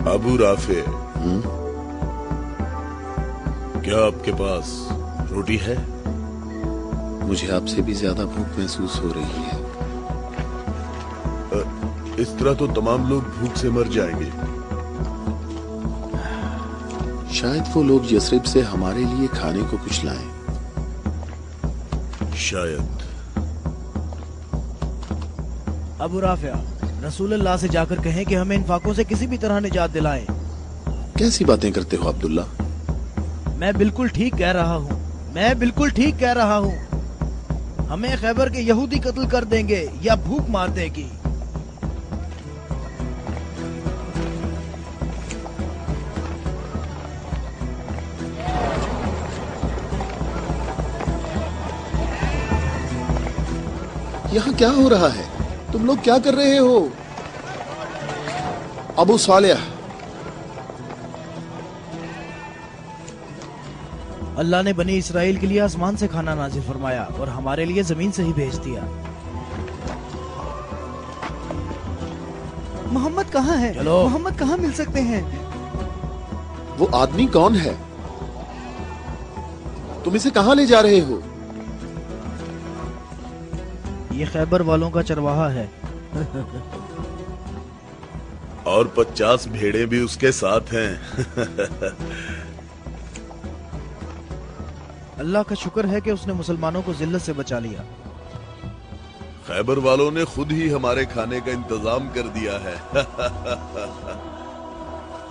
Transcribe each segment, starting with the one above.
Abu Rafe, क्या आपके पास रोटी है? मुझे आपसे भी ज्यादा भूख महसूस हो रही है। इस तरह तो तमाम लोग भूख से मर जाएंगे। शायद वो लोग यसरिब से हमारे लिए खाने को कुछ लाएं। शायद। अबू राफिया, रसूलुल्लाह से जाकर कहें कि हमें इन फाकों से किसी भी तरह निजात दिलाएं। कैसी बातें करते हो अब्दुल्ला? मैं बिल्कुल ठीक कह रहा हूँ, मैं बिल्कुल ठीक कह रहा हूँ। हमें खैबर के यहूदी कत्ल कर देंगे या भूख मार देगी। यहाँ क्या हो रहा है? तुम लोग क्या कर रहे हो? अबू सालेह, अल्लाह ने बनी इसराइल के लिए आसमान से खाना नाजिल फरमाया और हमारे लिए जमीन से ही भेज दिया। मोहम्मद कहाँ है? चलो। मोहम्मद कहाँ मिल सकते हैं? वो आदमी कौन है? तुम इसे कहाँ ले जा रहे हो? ये खैबर वालों का चरवाहा है। और 50 भेड़ें भी उसके साथ हैं। अल्लाह का शुक्र है कि उसने मुसलमानों को जिल्लत से बचा लिया। खैबर वालों ने खुद ही हमारे खाने का इंतजाम कर दिया है।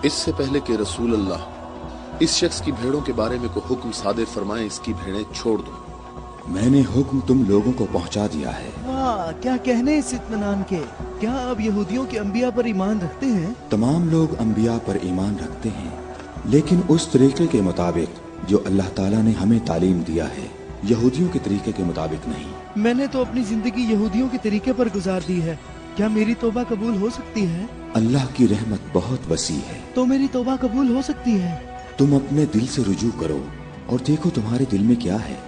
इससे पहले कि रसूल अल्लाह इस शख्स की भेड़ों के बारे में को हुक्म सादिर फरमाए, इसकी भेड़ें छोड़ दो। मैंने हुक्म तुम लोगों को पहुंचा दिया है। वाह, क्या कहने इस इत्मीनान के। क्या अब यहूदियों के अंबिया पर ईमान रखते हैं? तमाम लोग अंबिया पर ईमान रखते हैं, लेकिन उस तरीके के मुताबिक जो अल्लाह ताला ने हमें तालीम दिया है, यहूदियों के तरीके के मुताबिक नहीं। मैंने तो अपनी जिंदगी यहूदियों के तरीके पर गुजार दी है। क्या मेरी तौबा कबूल हो सकती है? अल्लाह की रहमत बहुत वसी है। तो मेरी तौबा कबूल हो सकती है? तुम अपने दिल से रुजू करो और देखो तुम्हारे दिल में क्या है।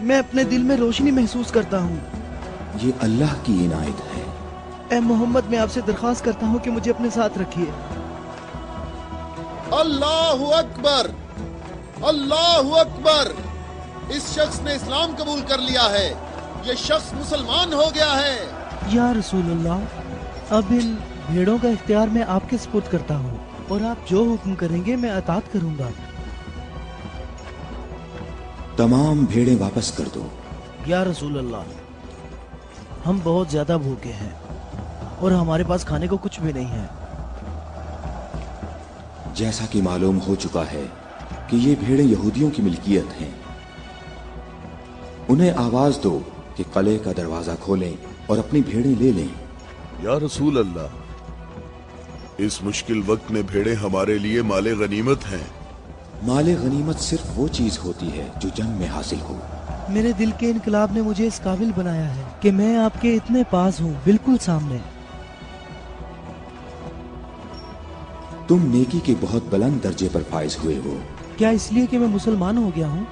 मैं अपने दिल में रोशनी महसूस करता हूँ। ये अल्लाह की इनायत है। ए मोहम्मद, मैं आपसे दरख्वास्त करता हूँ कि मुझे अपने साथ रखिए। अल्लाहु अकबर, अल्लाहु अकबर। इस शख्स ने इस्लाम कबूल कर लिया है। ये शख्स मुसलमान हो गया है। या रसूलुल्लाह, अब इन भेड़ों का इख्तियार मैं आपके सुपुर्द करता हूँ और आप जो हुक्म करेंगे मैं अतात करूंगा। तमाम भेड़ें वापस कर दो। या रसूल अल्लाह, हम बहुत ज्यादा भूखे हैं और हमारे पास खाने को कुछ भी नहीं है। जैसा कि मालूम हो चुका है कि ये भेड़ें यहूदियों की मिल्कियत हैं, उन्हें आवाज दो कि किले का दरवाजा खोलें और अपनी भेड़ें ले लें। या रसूल अल्लाह, इस मुश्किल वक्त में भेड़ें हमारे लिए माले गनीमत हैं। माले गनीमत सिर्फ वो चीज होती है जो जंग में हासिल हो। मेरे दिल के इनकलाब ने मुझे इस काबिल बनाया है कि मैं आपके इतने पास हूँ, बिल्कुल सामने। तुम नेकी के बहुत बुलंद दर्जे पर फाइज हुए हो। क्या इसलिए कि मैं मुसलमान हो गया हूँ?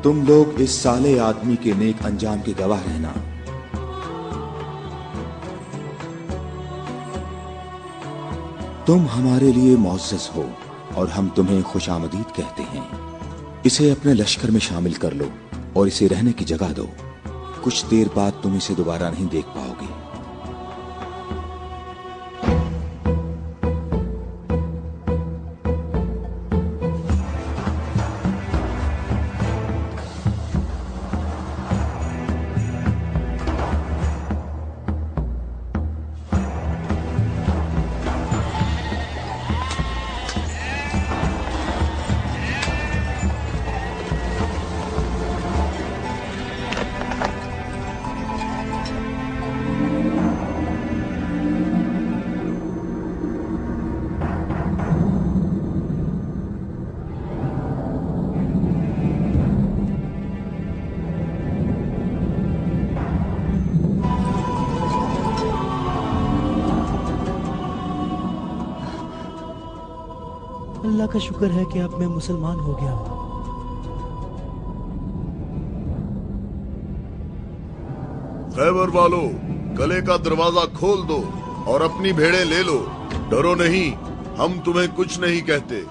तुम लोग इस साले आदमी के नेक अंजाम के गवाह रहना। तुम हमारे लिए मुअज़्ज़ज़ हो और हम तुम्हें खुशामदीद कहते हैं। इसे अपने लश्कर में शामिल कर लो और इसे रहने की जगह दो। कुछ देर बाद तुम इसे दोबारा नहीं देख पाओगे। अल्लाह का शुक्र है कि अब मैं मुसलमान हो गया हूँ। खैबर वालों, कले का दरवाजा खोल दो और अपनी भेड़ें ले लो। डरो नहीं, हम तुम्हें कुछ नहीं कहते।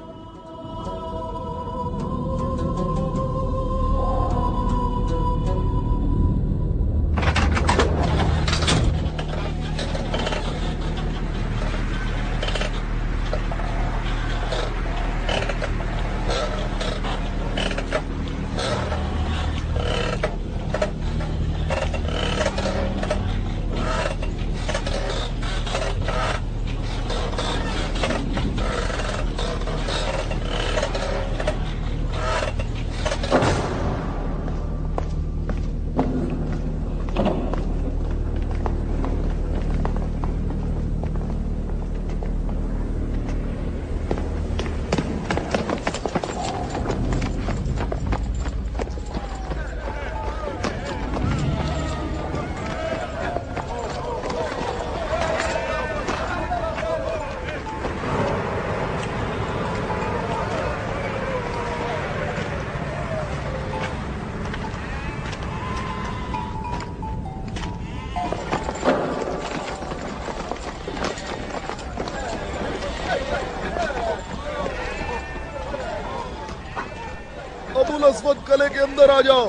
अबुल अस्वद, कले के अंदर आ जाओ।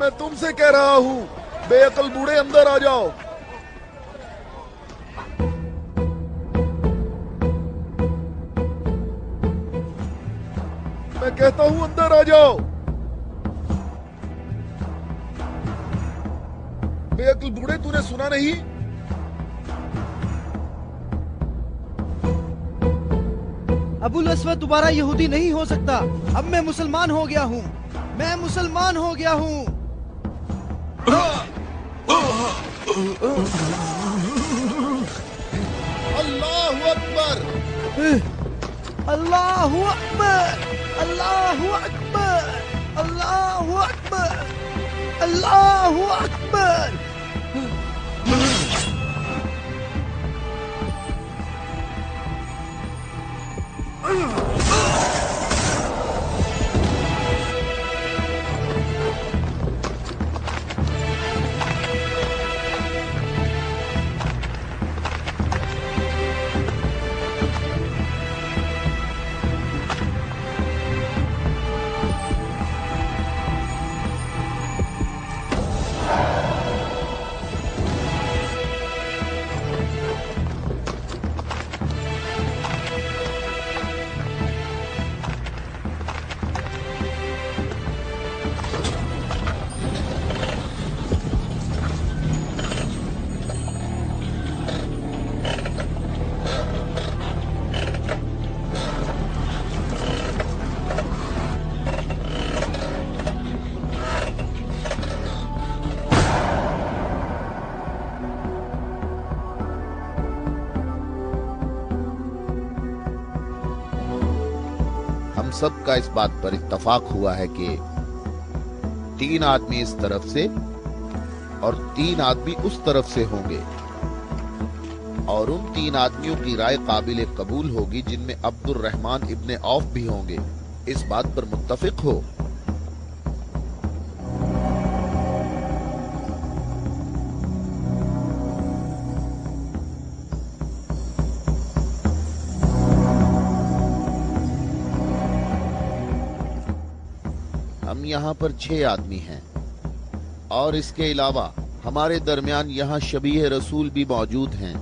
मैं तुमसे कह रहा हूं, बेअकल बूढ़े अंदर आ जाओ। मैं कहता हूं अंदर आ जाओ। बेअकल बूढ़े, तूने सुना नहीं? अबुल अस्वद दोबारा यहूदी नहीं हो सकता। अब मैं मुसलमान हो गया हूँ। मैं मुसलमान हो गया हूँ। अल्लाहु अकबर, अल्लाहु अकबर, अल्लाहु अकबर, अल्लाहु अकबर, अल्लाहु अकबर। सबका इस बात पर इत्तफाक हुआ है कि 3 आदमी इस तरफ से और 3 आदमी उस तरफ से होंगे, और उन 3 आदमियों की राय काबिल कबूल होगी जिनमें अब्दुर रहमान इब्ने औफ भी होंगे। इस बात पर मुत्तफिक हो। हम यहाँ पर 6 आदमी हैं, और इसके अलावा हमारे दरमियान यहाँ शबीह रसूल भी मौजूद हैं।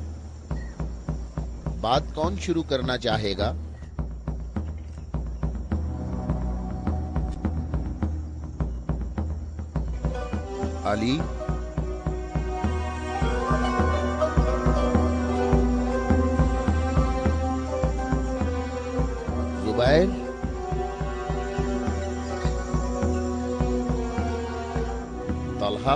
बात कौन शुरू करना चाहेगा? अली, जुबैर, तलहा,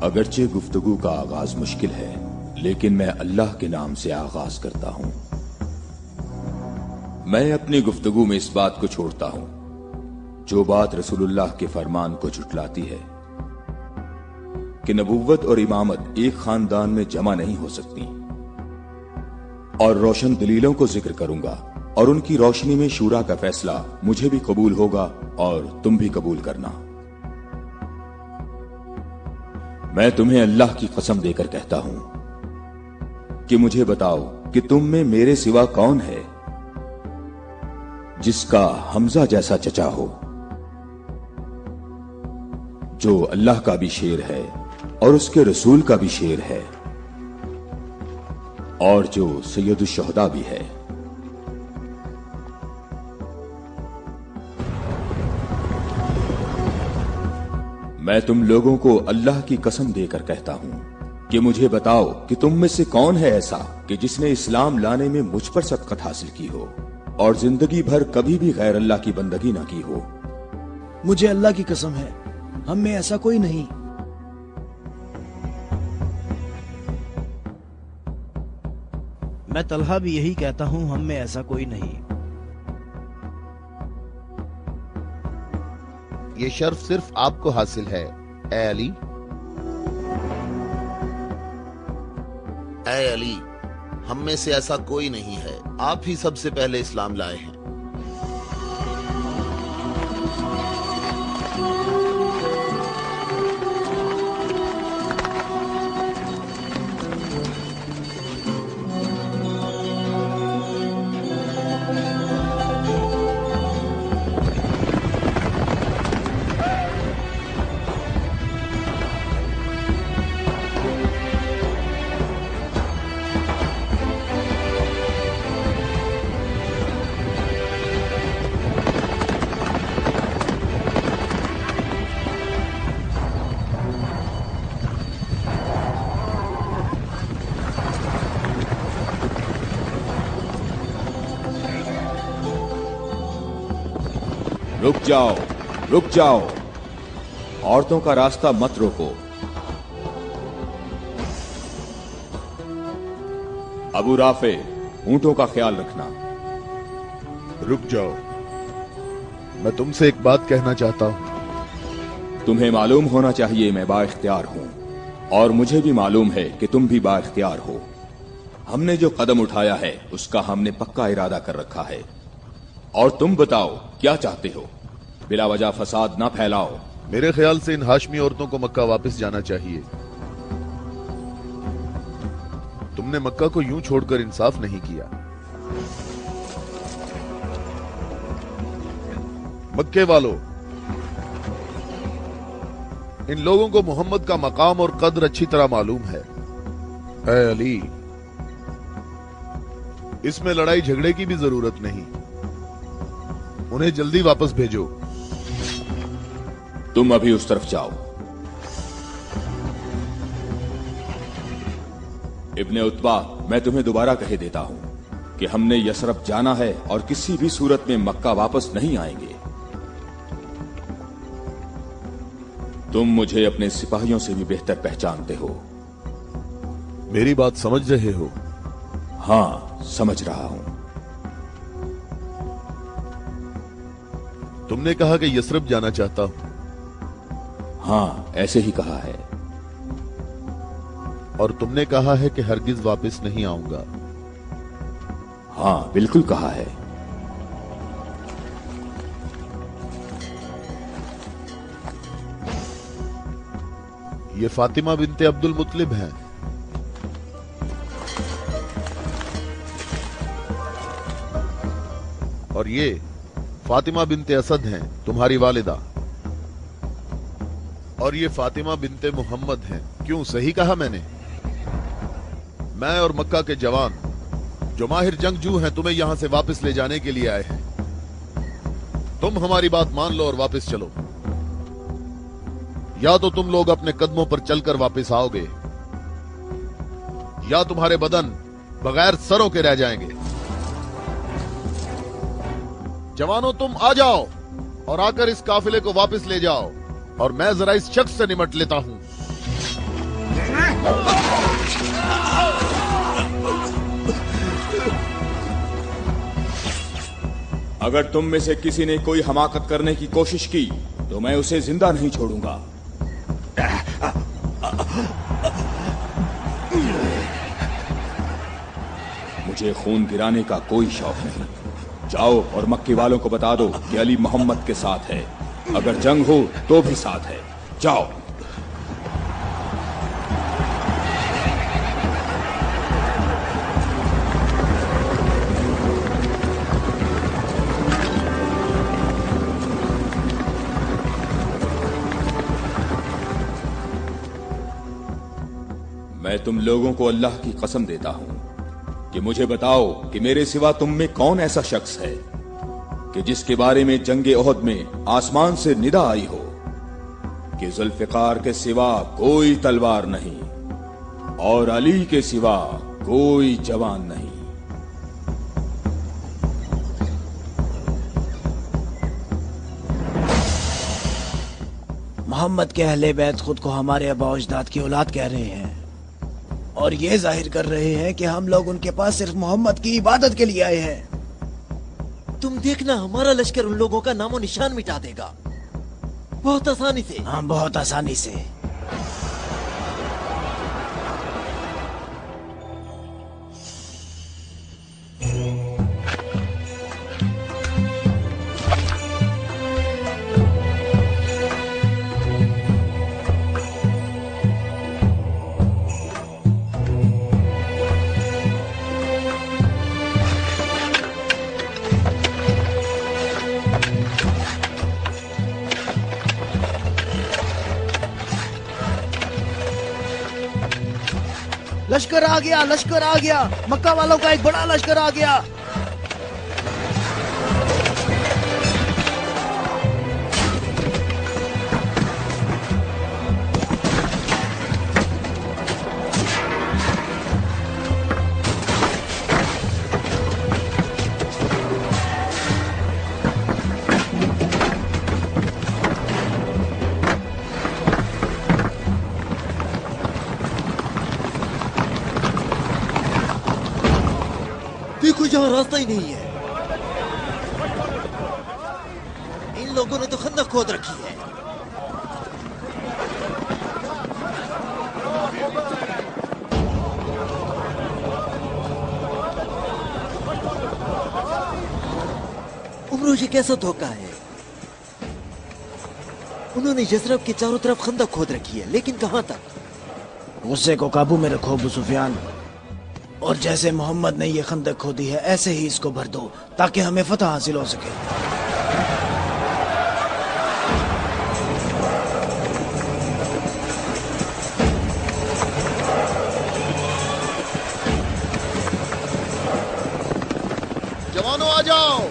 अगरचे गुफ्तगू का आगाज मुश्किल है, लेकिन मैं अल्लाह के नाम से आगाज करता हूं। मैं अपनी गुफ्तगू में इस बात को छोड़ता हूं जो बात रसूलुल्लाह के फरमान को झुटलाती है कि नबुव्वत और इमामत एक खानदान में जमा नहीं हो सकती, और रोशन दलीलों को जिक्र करूंगा और उनकी रोशनी में शूरा का फैसला मुझे भी कबूल होगा और तुम भी कबूल करना। मैं तुम्हें अल्लाह की कसम देकर कहता हूं कि मुझे बताओ कि तुम में मेरे सिवा कौन है जिसका हमजा जैसा चचा हो, जो अल्लाह का भी शेर है और उसके रसूल का भी शेर है और जो सैयदुल शुहदा भी है। मैं तुम लोगों को अल्लाह की कसम देकर कहता हूं कि मुझे बताओ कि तुम में से कौन है ऐसा कि जिसने इस्लाम लाने में मुझ पर सबकत हासिल की हो और जिंदगी भर कभी भी गैर अल्लाह की बंदगी ना की हो। मुझे अल्लाह की कसम है, हम में ऐसा कोई नहीं। मैं तलहा भी यही कहता हूं, हम में ऐसा कोई नहीं। ये शर्फ सिर्फ आपको हासिल है ए अली। ऐ अली, हम में से ऐसा कोई नहीं है, आप ही सबसे पहले इस्लाम लाए हैं। रुक जाओ, औरतों का रास्ता मत रोको। अबू राफे, ऊंटों का ख्याल रखना। रुक जाओ, मैं तुमसे एक बात कहना चाहता हूं। तुम्हें मालूम होना चाहिए मैं बाइख्तियार हूं और मुझे भी मालूम है कि तुम भी बाइख्तियार हो। हमने जो कदम उठाया है उसका हमने पक्का इरादा कर रखा है। और तुम बताओ क्या चाहते हो? बिला वजह फसाद ना फैलाओ। मेरे ख्याल से इन हाशमी औरतों को मक्का वापस जाना चाहिए। तुमने मक्का को यूं छोड़कर इंसाफ नहीं किया। मक्के वालों, इन लोगों को मोहम्मद का मकाम और कद्र अच्छी तरह मालूम है। ऐ अली, इसमें लड़ाई झगड़े की भी जरूरत नहीं। उन्हें जल्दी वापस भेजो। तुम अभी उस तरफ जाओ। इब्ने उतबा, मैं तुम्हें दोबारा कह देता हूं कि हमने यसरब जाना है और किसी भी सूरत में मक्का वापस नहीं आएंगे। तुम मुझे अपने सिपाहियों से भी बेहतर पहचानते हो। मेरी बात समझ रहे हो? हां, समझ रहा हूं। तुमने कहा कि यसरब जाना चाहता हूं। हां, ऐसे ही कहा है। और तुमने कहा है कि हरगिज वापस नहीं आऊंगा। हां, बिल्कुल कहा है। ये फातिमा बिनते अब्दुल मुत्तलिब हैं। और ये फातिमा बिनते असद हैं, तुम्हारी वालिदा। और ये फातिमा बिनते मोहम्मद हैं। क्यों, सही कहा मैंने? मैं और मक्का के जवान जो माहिर जंगजू हैं तुम्हें यहां से वापस ले जाने के लिए आए हैं। तुम हमारी बात मान लो और वापस चलो। या तो तुम लोग अपने कदमों पर चलकर वापस आओगे या तुम्हारे बदन बगैर सरों के रह जाएंगे। जवानों, तुम आ जाओ और आकर इस काफिले को वापस ले जाओ और मैं जरा इस शख्स से निमट लेता हूं। अगर तुम में से किसी ने कोई हमाकत करने की कोशिश की तो मैं उसे जिंदा नहीं छोड़ूंगा। मुझे खून गिराने का कोई शौक नहीं। जाओ और मक्के वालों को बता दो कि अली मोहम्मद के साथ है, अगर जंग हो तो भी साथ है। जाओ। मैं तुम लोगों को अल्लाह की कसम देता हूं कि मुझे बताओ कि मेरे सिवा तुम में कौन ऐसा शख्स है कि जिसके बारे में जंगे ओहद में आसमान से निदा आई हो कि जुल्फिकार के सिवा कोई तलवार नहीं और अली के सिवा कोई जवान नहीं। मोहम्मद के अहले बैत खुद को हमारे आबा अजदाद की औलाद कह रहे हैं और ये जाहिर कर रहे हैं कि हम लोग उनके पास सिर्फ मोहम्मद की इबादत के लिए आए हैं। तुम देखना हमारा लश्कर उन लोगों का नामो निशान मिटा देगा, बहुत आसानी से। हाँ, बहुत आसानी से। लश्कर आ गया, लश्कर आ गया, मक्का वालों का एक बड़ा लश्कर आ गया। देखो यहाँ रास्ता ही नहीं है। इन लोगों ने तो खंदक खोद रखी है। उमरो, ये कैसा धोखा है। उन्होंने यसरब के चारों तरफ खंदक खोद रखी है, लेकिन कहां तक? गुस्से को काबू में रखो अबू सुफियान, और जैसे मोहम्मद ने ये खंदक खोदी है ऐसे ही इसको भर दो ताकि हमें फतह हासिल हो सके। जवानों आ जाओ।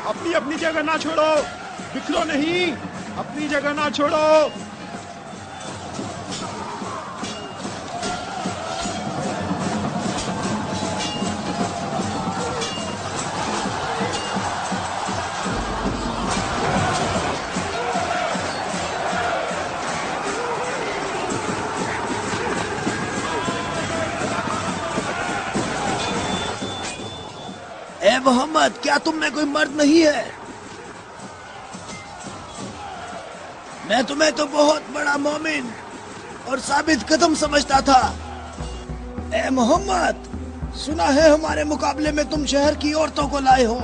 अपनी अपनी जगह ना छोड़ो, बिखरो नहीं, अपनी जगह ना छोड़ो। ए मोहम्मद, क्या तुम में कोई मर्द नहीं है? मैं तुम्हें तो बहुत बड़ा मोमिन और साबित कदम समझता था। ए मोहम्मद, सुना है हमारे मुकाबले में तुम शहर की औरतों को लाए हो।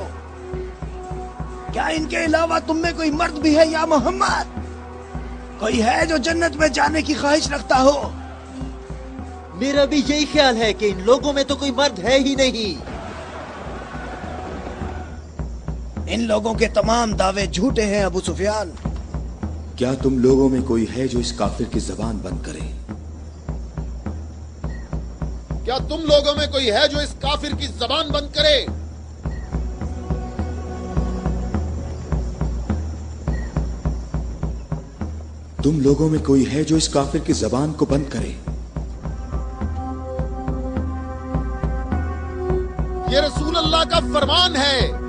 क्या इनके अलावा तुम में कोई मर्द भी है या मोहम्मद? कोई है जो जन्नत में जाने की ख्वाहिश रखता हो? मेरा भी यही ख्याल है कि इन लोगों में तो कोई मर्द है ही नहीं। इन लोगों के तमाम दावे झूठे हैं अबू सुफियान। क्या तुम लोगों में कोई है जो इस काफिर की जबान बंद करे? क्या तुम लोगों में कोई है जो इस काफिर की जबान बंद करे? तुम लोगों में कोई है जो इस काफिर की जबान को बंद करे? ये रसूल अल्लाह का फरमान है।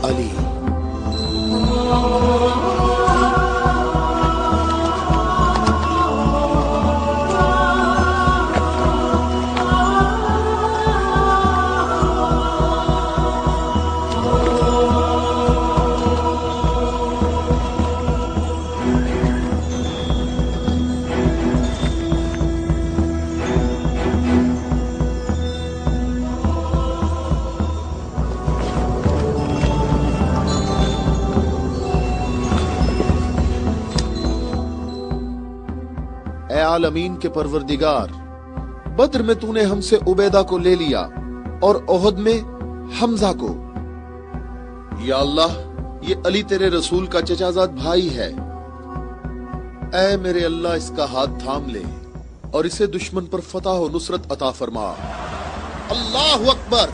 अली اے عالمین کے پروردگار، بدر میں تو نے ہم سے عبیدہ کو لے لیا اور احد میں حمزہ کو۔ یا اللہ، یہ علی تیرے رسول کا چچا زاد بھائی ہے، اے میرے اللہ اس کا ہاتھ تھام لے اور اسے دشمن پر فتح و نصرت عطا فرما۔ اللہ اکبر!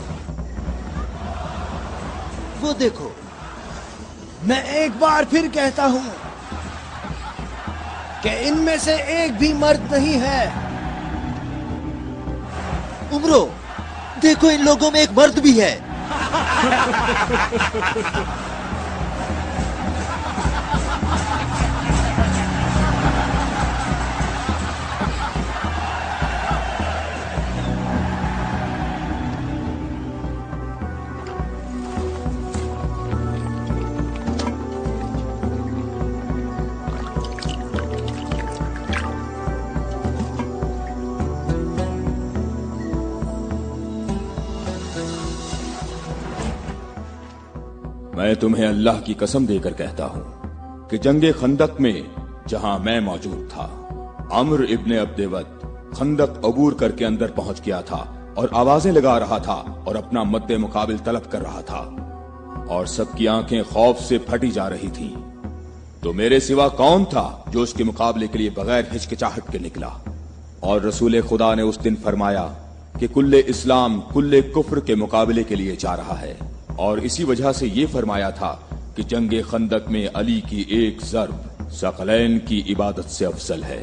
وہ دیکھو، میں ایک بار پھر کہتا ہوں کہ ان میں سے ایک بھی مرد نہیں ہے۔ عمرو دیکھو، ان لوگوں میں ایک مرد بھی ہے۔ میں تمہیں اللہ کی قسم دے کر کہتا ہوں کہ جنگ خندق میں جہاں میں موجود تھا، عمرو ابن عبد ود خندق عبور کر کے اندر پہنچ گیا تھا اور آوازیں لگا رہا تھا اور اپنا مد مقابل طلب کر رہا تھا، اور سب کی آنکھیں خوف سے پھٹی جا رہی تھی۔ تو میرے سوا کون تھا جو اس کے مقابلے کے لیے بغیر ہچکچاہٹ کے نکلا؟ اور رسول خدا نے اس دن فرمایا کہ کل اسلام کل کفر کے مقابلے کے لیے جا رہا ہے، اور اسی وجہ سے یہ فرمایا تھا کہ جنگ خندق میں علی کی ایک ضرب ثقلین کی عبادت سے افضل ہے۔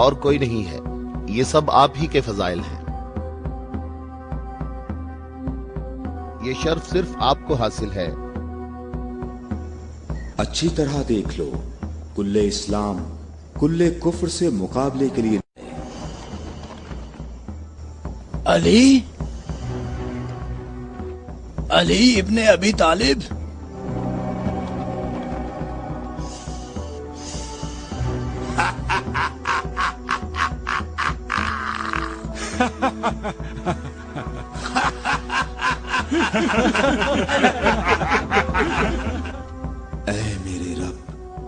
اور کوئی نہیں ہے، یہ سب آپ ہی کے فضائل ہیں، یہ شرف صرف آپ کو حاصل ہے۔ اچھی طرح دیکھ لو، کل اسلام کل کفر سے مقابلے کے لیے علی ابن ابی طالب، اے میرے رب،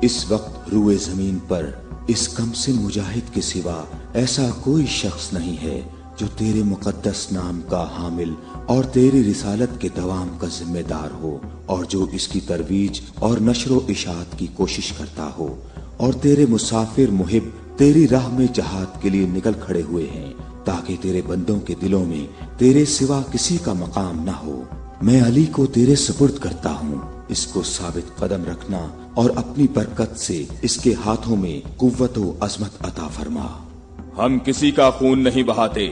اس وقت روئے زمین پر اس کمسن مجاہد کے سوا ایسا کوئی شخص نہیں ہے جو تیرے مقدس نام کا حامل اور تیری رسالت کے دوام کا ذمہ دار ہو، اور جو اس کی ترویج اور نشر و اشاعت کی کوشش کرتا ہو، اور تیرے مسافر محب تیری راہ میں جہاد کے لیے نکل کھڑے ہوئے ہیں تاکہ تیرے بندوں کے دلوں میں تیرے سوا کسی کا مقام نہ ہو۔ میں علی کو تیرے سپرد کرتا ہوں، اس کو ثابت قدم رکھنا اور اپنی برکت سے اس کے ہاتھوں میں قوت و عظمت عطا فرما۔ ہم کسی کا خون نہیں بہاتے،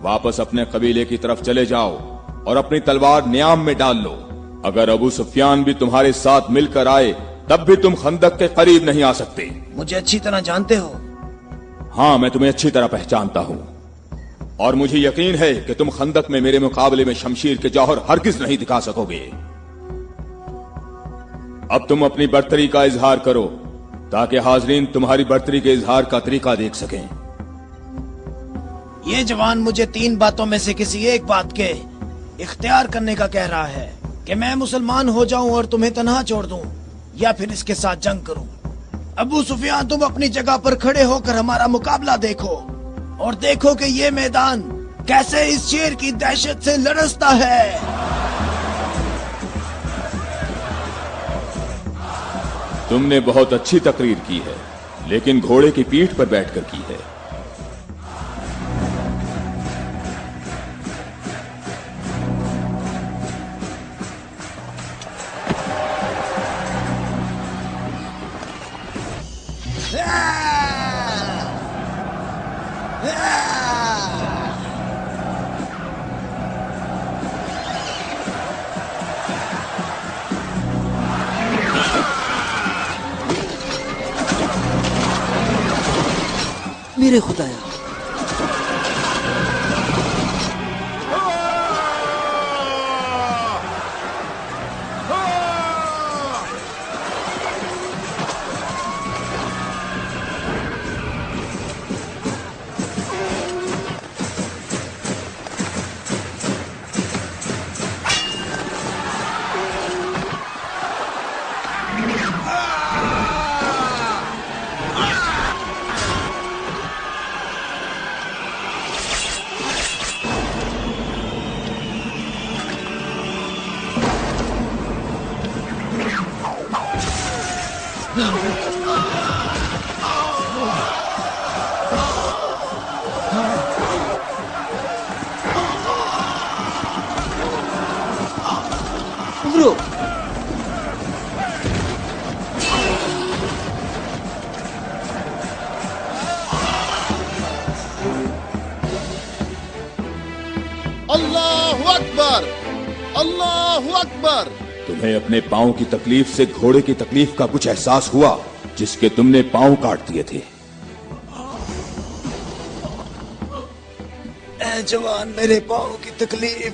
واپس اپنے قبیلے کی طرف چلے جاؤ اور اپنی تلوار نیام میں ڈال لو۔ اگر ابو سفیان بھی تمہارے ساتھ مل کر آئے تب بھی تم خندق کے قریب نہیں آ سکتے۔ مجھے اچھی طرح جانتے ہو؟ ہاں، میں تمہیں اچھی طرح پہچانتا ہوں، اور مجھے یقین ہے کہ تم خندق میں میرے مقابلے میں شمشیر کے جوہر ہرگز نہیں دکھا سکو گے۔ اب تم اپنی برتری کا اظہار کرو تاکہ حاضرین تمہاری برتری کے اظہار کا طریقہ دیکھ سکیں۔ یہ جوان مجھے 3 باتوں میں سے کسی ایک بات کے اختیار کرنے کا کہہ رہا ہے، کہ میں مسلمان ہو جاؤں اور تمہیں تنہا چھوڑ دوں، یا پھر اس کے ساتھ جنگ کروں۔ ابو سفیان، تم اپنی جگہ پر کھڑے ہو کر ہمارا مقابلہ دیکھو، اور دیکھو کہ یہ میدان کیسے اس شیر کی دہشت سے لرزتا ہے۔ تم نے بہت اچھی تقریر کی ہے، لیکن گھوڑے کی پیٹھ پر بیٹھ کر کی ہے۔ میرے خدایا، उमरो, अल्लाहु अकबर, अल्लाहु अकबर। तुम्हें अपने पांव की तकलीफ से घोड़े की तकलीफ का कुछ एहसास हुआ जिसके तुमने पांव काट दिए थे? ए जवान, मेरे पाँव की तकलीफ,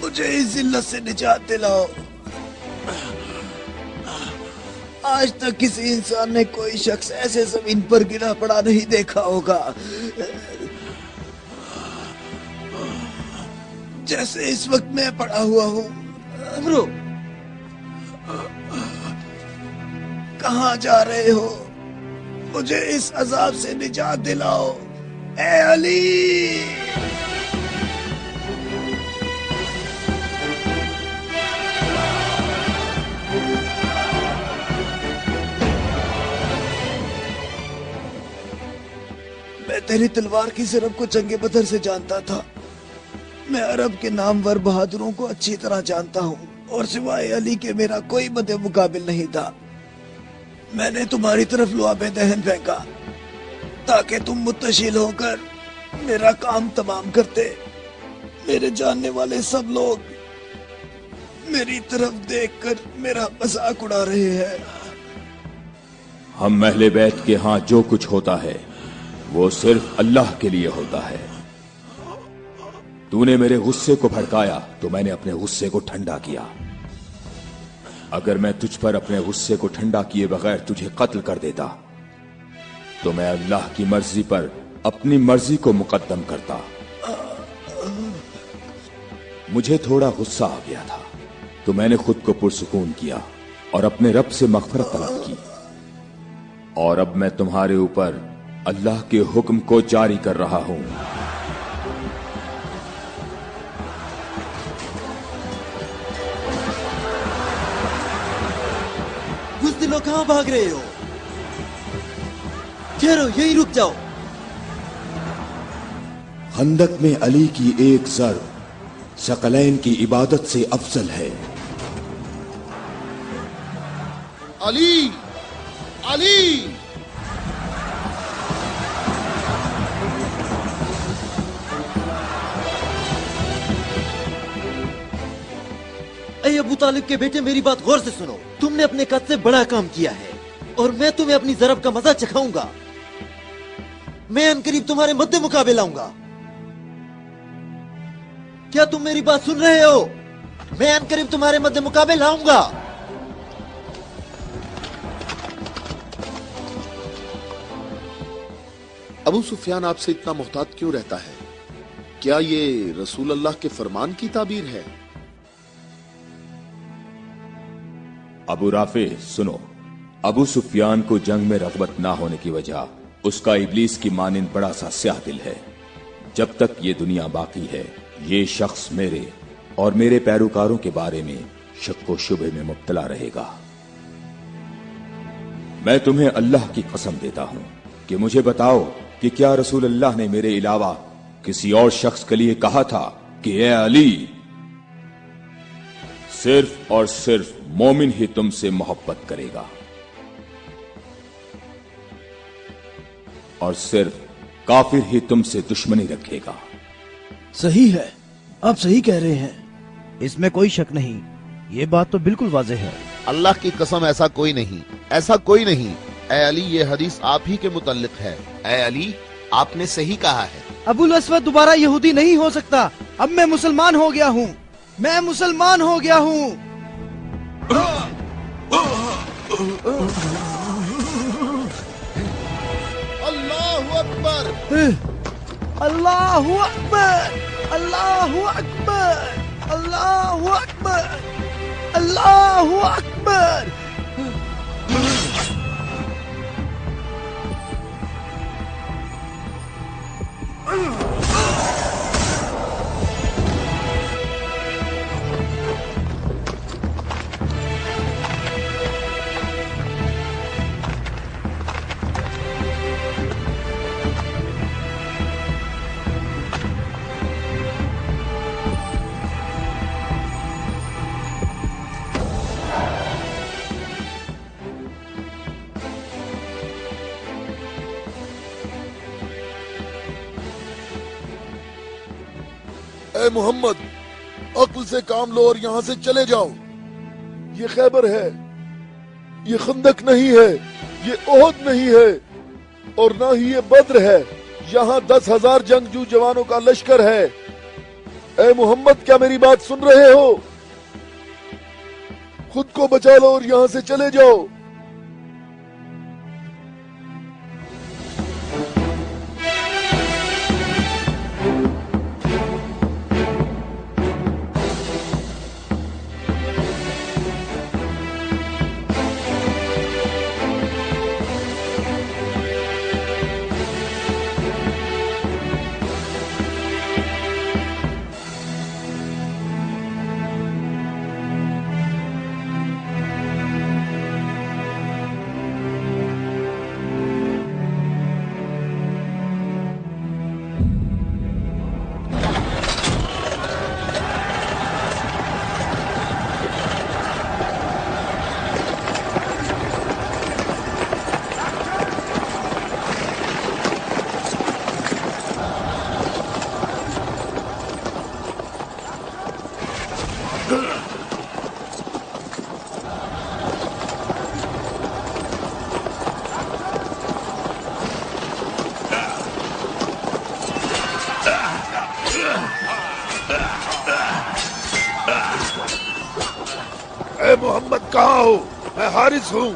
मुझे इस जिल्लत से निजात दिलाओ। आज तक किसी इंसान ने कोई शख्स ऐसे जमीन पर गिरा पड़ा नहीं देखा होगा जैसे इस वक्त मैं पड़ा हुआ हूँ। उमरो, कहाँ जा रहे हो? मुझे इस अजाब से निजात दिलाओ, ए अली। मैं तेरी तलवार की ज़रब को जंगे बदर से जानता था। मैं अरब के नामवर बहादुरों को अच्छी तरह जानता हूँ और सिवाय अली के मेरा कोई मदे मुकाबिल नहीं था। मैंने तुम्हारी तरफ लुआबे दहन फेंका ताकि तुम मुत्तशिल होकर मेरा काम तमाम करते। मेरे जानने वाले सब लोग मेरी तरफ देखकर मेरा मजाक उड़ा रहे हैं। हम अहले बैत के यहाँ जो कुछ होता है वो सिर्फ अल्लाह के लिए होता है। तूने मेरे गुस्से को भड़काया तो मैंने अपने गुस्से को ठंडा किया। अगर मैं तुझ पर अपने गुस्से को ठंडा किए बगैर तुझे कत्ल कर देता तो मैं अल्लाह की मर्जी पर अपनी मर्जी को मुकद्दम करता। मुझे थोड़ा गुस्सा आ गया था तो मैंने खुद को पुरसुकून किया और अपने रब से मग़फ़िरत तलब की। और अब मैं तुम्हारे ऊपर अल्लाह के हुक्म को जारी कर रहा हूं। बुज़दिलों, कहां भाग रहे हो? ठहरो, यहीं रुक जाओ। खंदक में अली की एक ज़र्ब सकलैन की इबादत से अफजल है। अली, अली। ऐ अबू तालिब के बेटे, मेरी बात गौर से सुनो। तुमने अपने कद से बड़ा काम किया है और मैं तुम्हें अपनी ज़रब का मजा चखाऊंगा। मैं अनकरीब तुम्हारे मद्दे मुकाबले आऊंगा। क्या तुम मेरी बात सुन रहे हो? मैं अनकरीब तुम्हारे मद्दे मुकाबले लाऊंगा। अबू सुफियान आपसे इतना मोहतात क्यों रहता है? क्या ये रसूल अल्लाह के फरमान की ताबीर है? अबू राफे सुनो, अबू सुफियान को जंग में रग़बत ना होने की वजह उसका इब्लीस की मानिंद बड़ा सा स्याह दिल है। जब तक ये दुनिया बाकी है ये शख्स मेरे और मेरे पैरोकारों के बारे में शक व शुबे में मुब्तला रहेगा। मैं तुम्हें अल्लाह की कसम देता हूं कि मुझे बताओ कि क्या रसूल अल्लाह ने मेरे अलावा किसी और शख्स के लिए कहा था कि ए अली, सिर्फ और सिर्फ मोमिन ही तुमसे मोहब्बत करेगा और सिर्फ काफिर ही तुमसे दुश्मनी रखेगा। सही है, आप सही कह रहे हैं, इसमें कोई शक नहीं। ये बात तो बिल्कुल वाज़ेह है। अल्लाह की कसम, ऐसा कोई नहीं, ऐसा कोई नहीं। ए अली, ये हदीस आप ही के मुतल्लिक है। ए अली, आपने सही कहा है। अबुल अस्वद दोबारा यहूदी नहीं हो सकता। अब मैं मुसलमान हो गया हूँ, मैं मुसलमान हो गया हूँ। अल्लाहु अकबर, अल्लाहु अकबर, अल्लाहु अकबर, अल्लाहु अकबर, अल्लाहु अकबर। محمد अक्ल से काम लो और यहाँ से चले जाओ। ये खैबर है, ये खंदक नहीं है, ये ओहद नहीं है और ना ही ये बद्र है। यहाँ 10,000 जंगजू जवानों का लश्कर है। ए मोहम्मद, क्या मेरी बात सुन रहे हो? खुद को बचा लो और यहाँ से चले जाओ। ए मोहम्मद, कहाँ हो? मैं हारिस हूँ।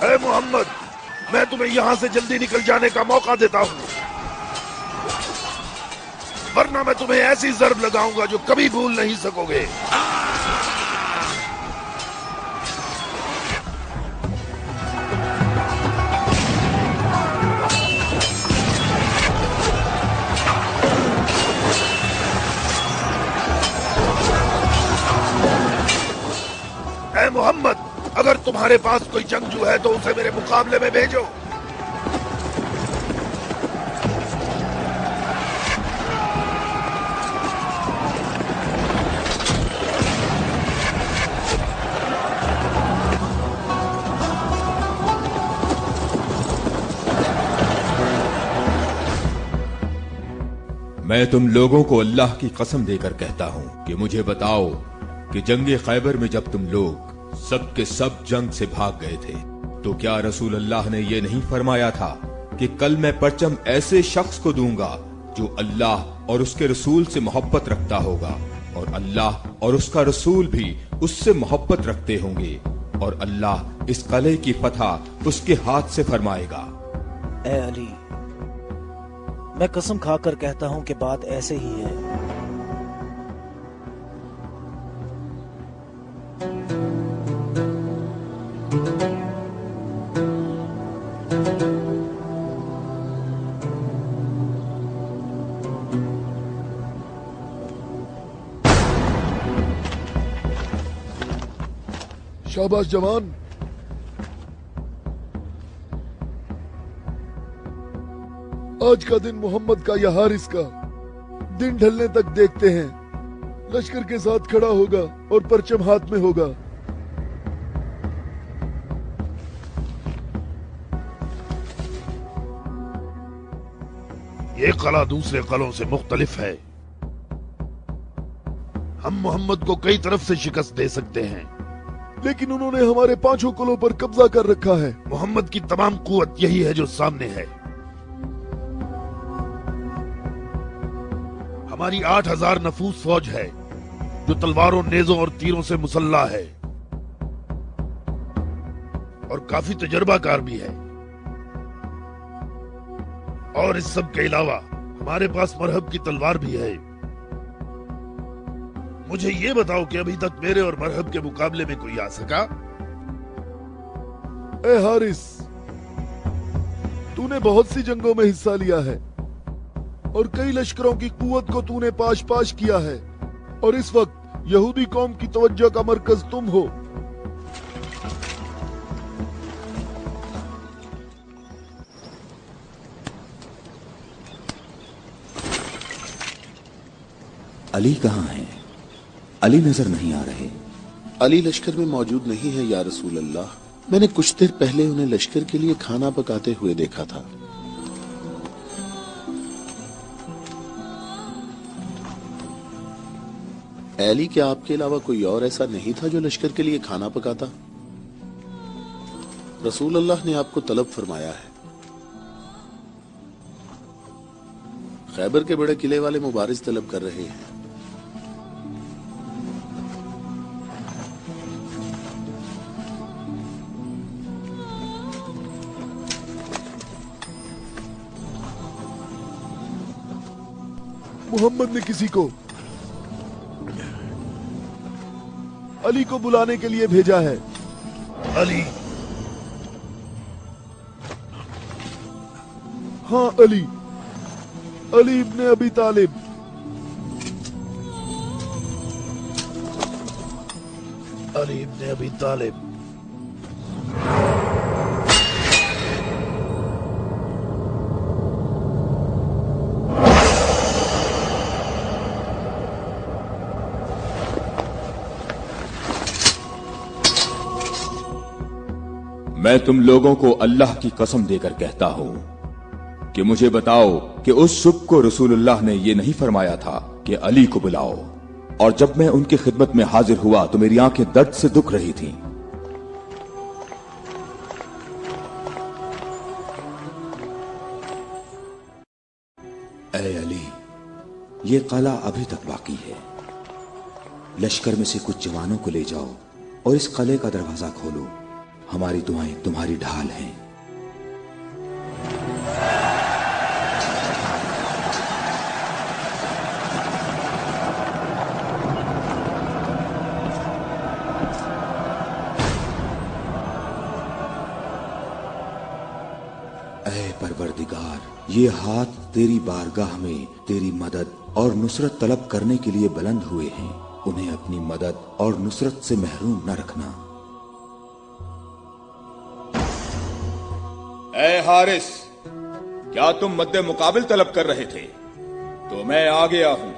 ए मोहम्मद, मैं तुम्हें यहाँ से जल्दी निकल जाने का मौका देता हूँ, वरना मैं तुम्हें ऐसी ज़र्ब लगाऊंगा जो कभी भूल नहीं सकोगे। ए मोहम्मद, अगर तुम्हारे पास कोई जंगजू है तो उसे मेरे मुकाबले में भेजो। मैं तुम लोगों को अल्लाह की कसम देकर कहता हूँ कि मुझे बताओ कि जंगे खैबर में जब तुम लोग सब के सब जंग से भाग गए थे तो क्या रसूल अल्लाह ने ये नहीं फरमाया था कि कल मैं परचम ऐसे शख्स को दूंगा जो अल्लाह और उसके रसूल से मोहब्बत रखता होगा और अल्लाह और उसका रसूल भी उससे मोहब्बत रखते होंगे और अल्लाह इस कले की फतह उसके हाथ से फरमाएगा। ए अली, मैं कसम खाकर कहता हूं कि बात ऐसे ही है। शाबाश जवान। आज का दिन मोहम्मद का या हारिस का दिन ढलने तक देखते हैं। लश्कर के साथ खड़ा होगा और परचम हाथ में होगा। ये कला दूसरे कलों से मुख्तलिफ है। हम मोहम्मद को कई तरफ से शिकस्त दे सकते हैं, लेकिन उन्होंने हमारे 5 कलों पर कब्जा कर रखा है। मोहम्मद की तमाम कुव्वत यही है जो सामने है। हमारी 8,000 नफूस फौज है जो तलवारों, नेजों और तीरों से मुसल्ला है और काफी तजर्बाकार भी है। और इस सब के अलावा हमारे पास मरहब की तलवार भी है। मुझे ये बताओ कि अभी तक मेरे और मरहब के मुकाबले में कोई आ सका? ए हारिस, तूने बहुत सी जंगों में हिस्सा लिया है और कई लश्करों की कुव्वत को तूने पाश पाश किया है और इस वक्त यहूदी कौम की तवज्जो का मरकज तुम हो। अली कहाँ है? अली नजर नहीं आ रहे। अली लश्कर में मौजूद नहीं है या रसूल अल्लाह। मैंने कुछ देर पहले उन्हें लश्कर के लिए खाना पकाते हुए देखा था। علی کیا آپ کے علاوہ کوئی اور ایسا نہیں تھا جو لشکر کے لیے کھانا پکاتا؟ رسول اللہ نے آپ کو طلب فرمایا ہے. خیبر کے بڑے قلعے والے مبارز طلب کر رہے ہیں. محمد نے کسی کو علی کو بلانے کے لیے بھیجا ہے. علی؟ ہاں علی ابن ابی طالب. علی ابن ابی طالب. میں تم لوگوں کو اللہ کی قسم دے کر کہتا ہوں کہ مجھے بتاؤ کہ اس صبح کو رسول اللہ نے یہ نہیں فرمایا تھا کہ علی کو بلاؤ، اور جب میں ان کی خدمت میں حاضر ہوا تو میری آنکھیں درد سے دکھ رہی تھیں. اے علی، یہ قلعہ ابھی تک باقی ہے. لشکر میں سے کچھ جوانوں کو لے جاؤ اور اس قلعے کا دروازہ کھولو. ہماری دعائیں تمہاری ڈھال ہیں. اے پروردگار، یہ ہاتھ تیری بارگاہ میں تیری مدد اور نصرت طلب کرنے کے لیے بلند ہوئے ہیں. انہیں اپنی مدد اور نصرت سے محروم نہ رکھنا. اے حارث، کیا تم مد مقابل طلب کر رہے تھے؟ تو میں آ گیا ہوں.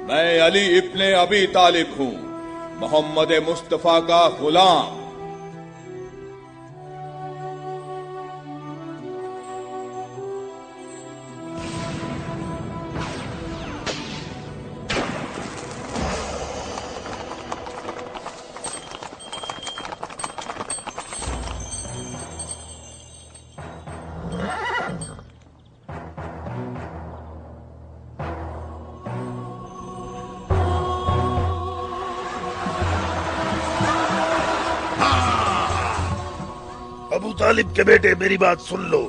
میں علی ابن ابی طالب ہوں، محمد مصطفیٰ کا غلام. ابو طالب کے بیٹے، میری بات سن لو.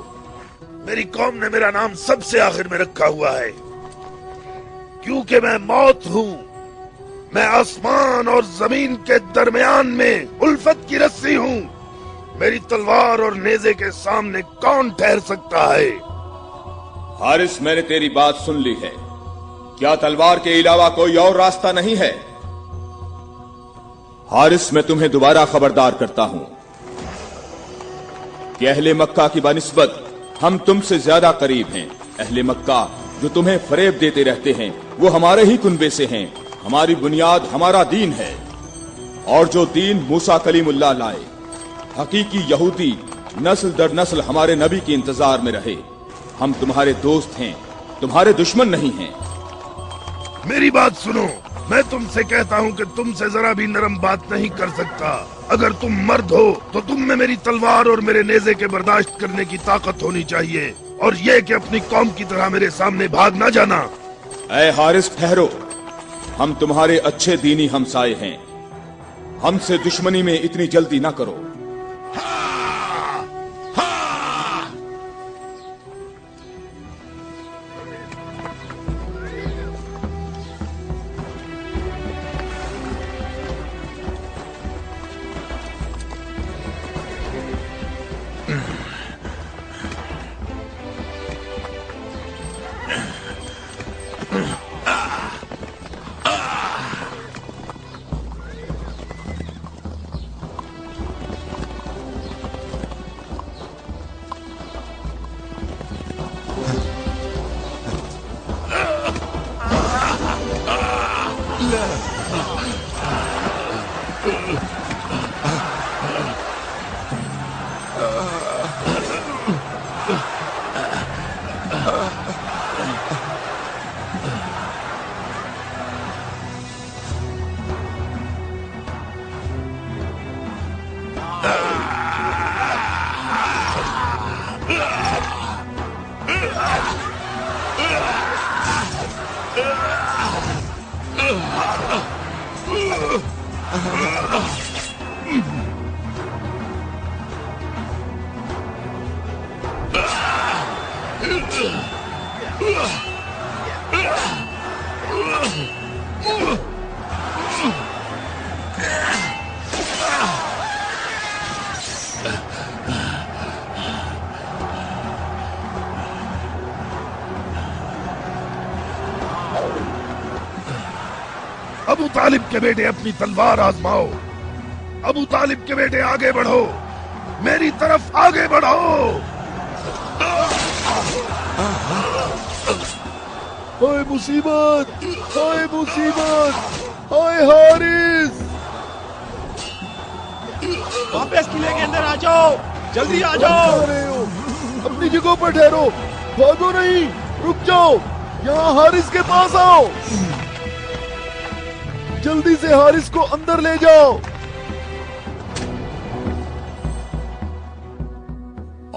میری قوم نے میرا نام سب سے آخر میں رکھا ہوا ہے کیونکہ میں موت ہوں. میں آسمان اور زمین کے درمیان میں الفت کی رسی ہوں. میری تلوار اور نیزے کے سامنے کون ٹھہر سکتا ہے؟ حارث، میں نے تیری بات سن لی ہے. کیا تلوار کے علاوہ کوئی اور راستہ نہیں ہے؟ حارث، میں تمہیں دوبارہ خبردار کرتا ہوں کہ اہل مکہ کی بنسبت ہم تم سے زیادہ قریب ہیں. اہل مکہ جو تمہیں فریب دیتے رہتے ہیں وہ ہمارے ہی کنبے سے ہیں. ہماری بنیاد ہمارا دین ہے، اور جو دین موسیٰ کلیم اللہ لائے، حقیقی یہودی نسل در نسل ہمارے نبی کے انتظار میں رہے. ہم تمہارے دوست ہیں، تمہارے دشمن نہیں ہیں. میری بات سنو، میں تم سے کہتا ہوں کہ تم سے ذرا بھی نرم بات نہیں کر سکتا. اگر تم مرد ہو تو تم میں میری تلوار اور میرے نیزے کے برداشت کرنے کی طاقت ہونی چاہیے، اور یہ کہ اپنی قوم کی طرح میرے سامنے بھاگ نہ جانا. اے حارث، ٹھہرو. ہم تمہارے اچھے دینی ہمسائے ہیں. ہم سے دشمنی میں اتنی جلدی نہ کرو. अबू तालिब के बेटे अपनी तलवार आजमाओ। अबू तालिब के बेटे आगे बढ़ो, मेरी तरफ आगे बढ़ो। हाय मुसीबत, हाय मुसीबत, हाय हारिस। वापस किले के अंदर आ जाओ, जल्दी आ जाओ। अपनी जगह पर ठहरो, भागो नहीं, रुक जाओ। यहाँ हारिस के पास आओ, जल्दी से हारिस को अंदर ले जाओ।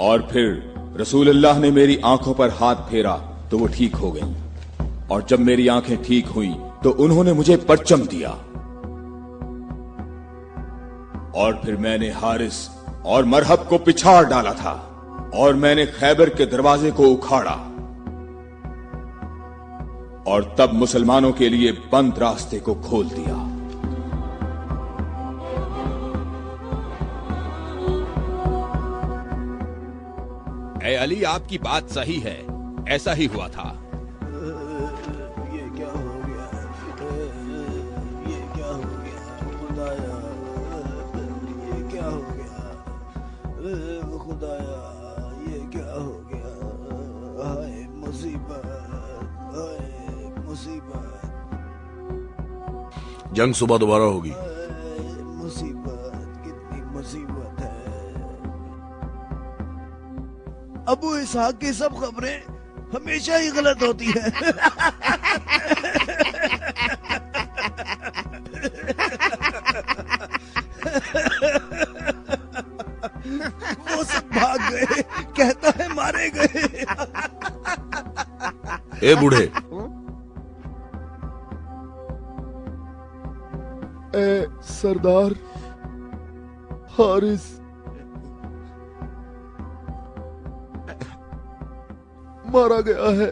और फिर रसूलुल्लाह ने मेरी आंखों पर हाथ फेरा तो वो ठीक हो गई, और जब मेरी आंखें ठीक हुई तो उन्होंने मुझे परचम दिया, और फिर मैंने हारिस और मरहब को पिछाड़ डाला था, और मैंने खैबर के दरवाजे को उखाड़ा, और तब मुसलमानों के लिए बंद रास्ते को खोल दिया। ए अली, आपकी बात सही है, ऐसा ही हुआ था। ये क्या हो गया? ये क्या हो गया खुदाया? ये क्या हो गया खुदाया? ये क्या हो गया? हाय मुसीबत, हाय मुसीबत, जंग सुबह दोबारा होगी। मुसीबत, कितनी मुसीबत है। अबू इसहाक की सब खबरें हमेशा ही गलत होती है। वो सब भाग गए, कहता है मारे गए। ए बूढ़े, ए सरदार, हारिस मारा गया है।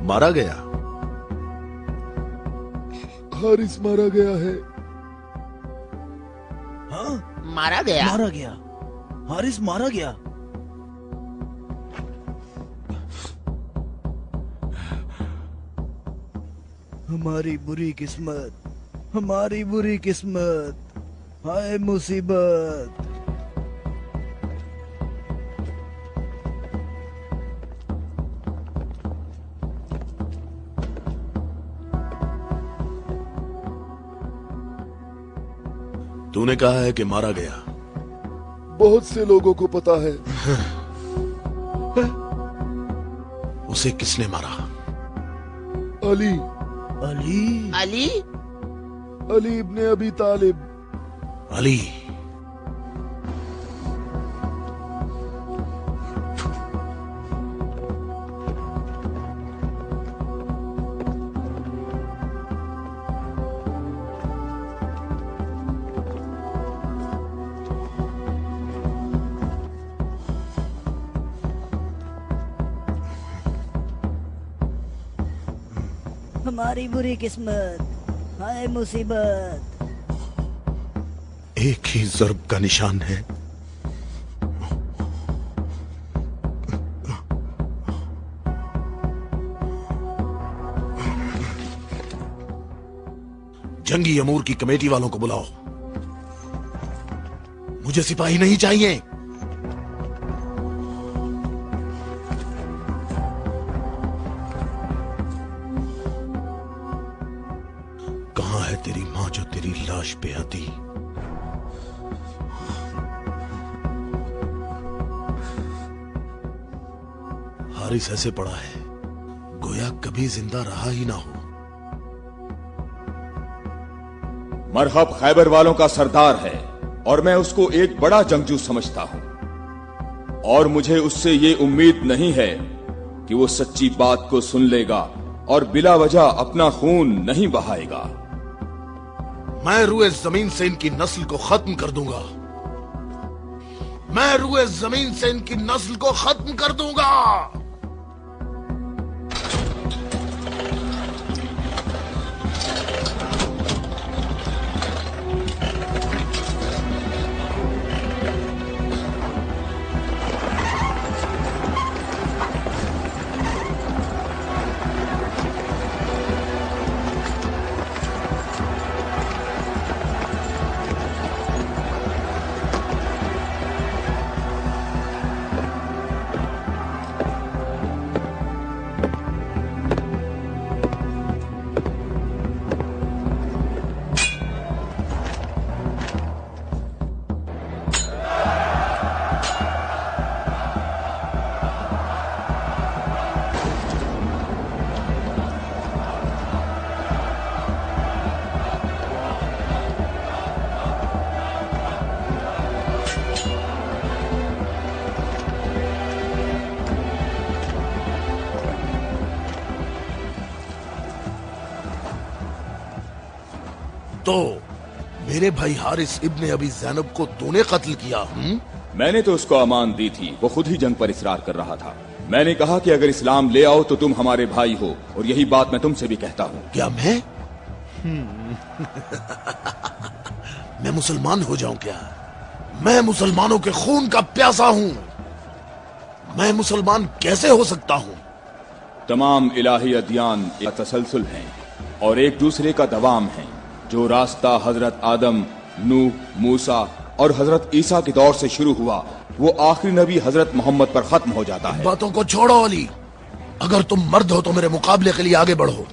मारा गया? हारिस मारा गया है। हाँ, मारा गया? मारा गया, हारिस मारा गया। हमारी बुरी किस्मत, हमारी बुरी किस्मत, हाय मुसीबत। तूने कहा है कि मारा गया। बहुत से लोगों को पता है। उसे किसने मारा? अली, अली, अली? अली इब्ने अबी तालिब। अली? हमारी बुरी किस्मत, हाय मुसीबत। एक ही ज़र्ब का निशान है। जंगी अमूर की कमेटी वालों को बुलाओ। मुझे सिपाही नहीं चाहिए। कहां है तेरी मां जो तेरी लाश पे आती? हारिस ऐसे पड़ा है गोया कभी जिंदा रहा ही ना हो। मरहब खैबर वालों का सरदार है और मैं उसको एक बड़ा जंगजू समझता हूं। और मुझे उससे ये उम्मीद नहीं है कि वो सच्ची बात को सुन लेगा और बिला वजह अपना खून नहीं बहाएगा। मैं रुए जमीन से इनकी नस्ल को खत्म कर दूंगा। मैं रुए जमीन से इनकी नस्ल को खत्म कर दूंगा। तो मेरे भाई हारिस इब्ने अबी ज़ैनब को तूने कत्ल किया? मैंने तो उसको अमान दी थी, वो खुद ही जंग पर इसरार कर रहा था। मैंने कहा कि अगर इस्लाम ले आओ तो तुम हमारे भाई हो, और यही बात मैं तुमसे भी कहता हूँ। क्या मैं मैं मुसलमान हो जाऊं क्या? मैं मुसलमानों के खून का प्यासा हूँ। मैं मुसलमान कैसे हो सकता हूँ? तमाम इलाही अदियान एक तसलसल हैं और एक दूसरे का दवाम है। जो रास्ता हजरत आदम, नूह, मूसा और हजरत ईसा के दौर से शुरू हुआ, वो आखिरी नबी हजरत मोहम्मद पर खत्म हो जाता है। बातों को छोड़ो अली, अगर तुम मर्द हो तो मेरे मुकाबले के लिए आगे बढ़ो।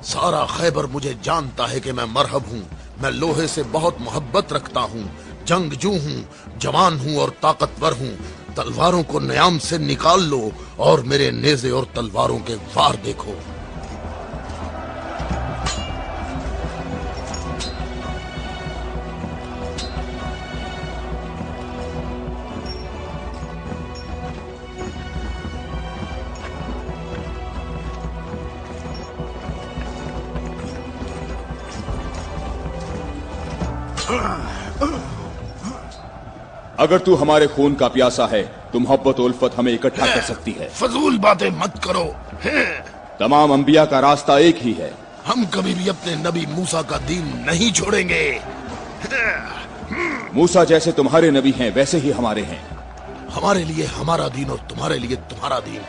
सारा खैबर मुझे जानता है कि मैं मरहब हूँ। मैं लोहे से बहुत मोहब्बत रखता हूँ, जंगजू हूँ, जवान हूँ और ताकतवर हूँ। तलवारों को न्याम से निकाल लो और मेरे नेज़े और तलवारों के वार देखो। अगर तू हमारे खून का प्यासा है तो मोहब्बत उल्फत हमें इकट्ठा कर सकती है। फजूल बातें मत करो। तमाम अंबिया का रास्ता एक ही है। हम कभी भी अपने नबी मूसा का दीन नहीं छोड़ेंगे। मूसा जैसे तुम्हारे नबी हैं वैसे ही हमारे हैं। हमारे लिए हमारा दीन और तुम्हारे लिए तुम्हारा दीन।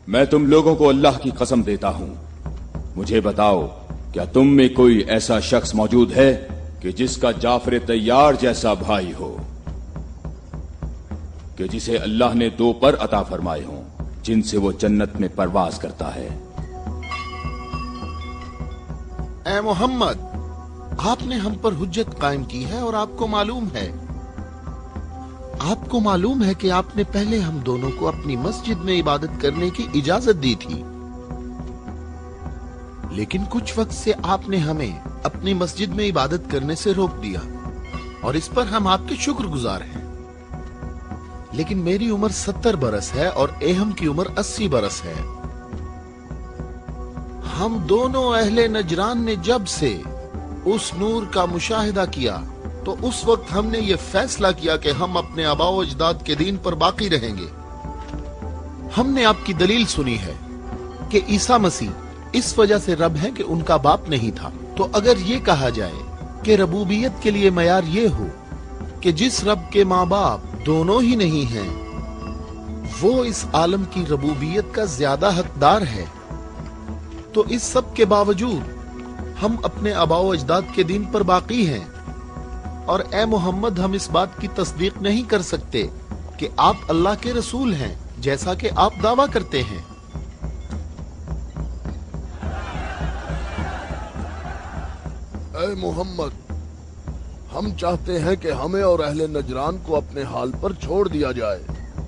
मैं तुम लोगों को अल्लाह की कसम देता हूं, मुझे बताओ क्या तुम में कोई ऐसा शख्स मौजूद है कि जिसका जाफर तैयार जैसा भाई हो, कि जिसे अल्लाह ने 2 पर अता फरमाए हों जिनसे वो जन्नत में परवाज करता है। ए मोहम्मद, आपने हम पर हुज्जत कायम की है और आपको मालूम है कि आपने पहले हम दोनों को अपनी मस्जिद में इबादत करने की इजाजत दी थी, लेकिन कुछ वक्त से आपने हमें अपनी मस्जिद में इबादत करने से रोक दिया और इस पर हम आपके शुक्रगुजार हैं। लेकिन मेरी उम्र 70 बरस है और एहम की उम्र 80 बरस है। हम दोनों अहले नजरान ने जब से उस नूर का मुशाहिदा किया تو اس وقت ہم نے یہ فیصلہ کیا کہ ہم اپنے آباء و اجداد کے دین پر باقی رہیں گے۔ ہم نے آپ کی دلیل سنی ہے کہ عیسیٰ مسیح اس وجہ سے رب ہے کہ ان کا باپ نہیں تھا۔ تو اگر یہ کہا جائے کہ ربوبیت کے لیے معیار یہ ہو کہ جس رب کے ماں باپ دونوں ہی نہیں ہیں وہ اس عالم کی ربوبیت کا زیادہ حقدار ہے، تو اس سب کے باوجود ہم اپنے آباء و اجداد کے دین پر باقی ہیں، اور اے محمد ہم اس بات کی تصدیق نہیں کر سکتے کہ آپ اللہ کے رسول ہیں جیسا کہ آپ دعویٰ کرتے ہیں۔ اے محمد، ہم چاہتے ہیں کہ ہمیں اور اہل نجران کو اپنے حال پر چھوڑ دیا جائے۔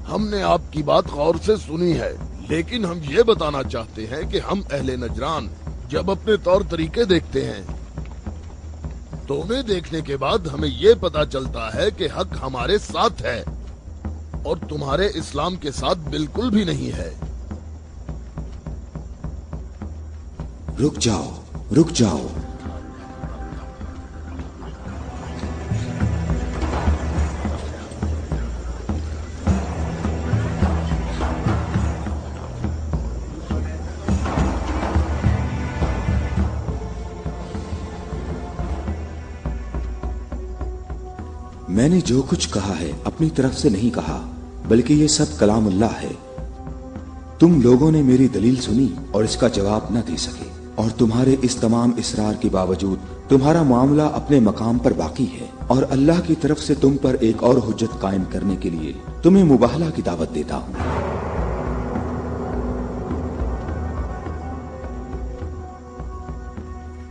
ہم نے آپ کی بات غور سے سنی ہے، لیکن ہم یہ بتانا چاہتے ہیں کہ ہم اہل نجران جب اپنے طور طریقے دیکھتے ہیں تو انہیں دیکھنے کے بعد ہمیں یہ پتا چلتا ہے کہ حق ہمارے ساتھ ہے اور تمہارے اسلام کے ساتھ بالکل بھی نہیں ہے۔ رک جاؤ، رک جاؤ۔ میں نے جو کچھ کہا ہے اپنی طرف سے نہیں کہا، بلکہ یہ سب کلام اللہ ہے۔ تم لوگوں نے میری دلیل سنی اور اس کا جواب نہ دے سکے، اور تمہارے اس تمام اصرار کے باوجود تمہارا معاملہ اپنے مقام پر باقی ہے، اور اللہ کی طرف سے تم پر ایک اور حجت قائم کرنے کے لیے تمہیں مباہلہ کی دعوت دیتا ہوں۔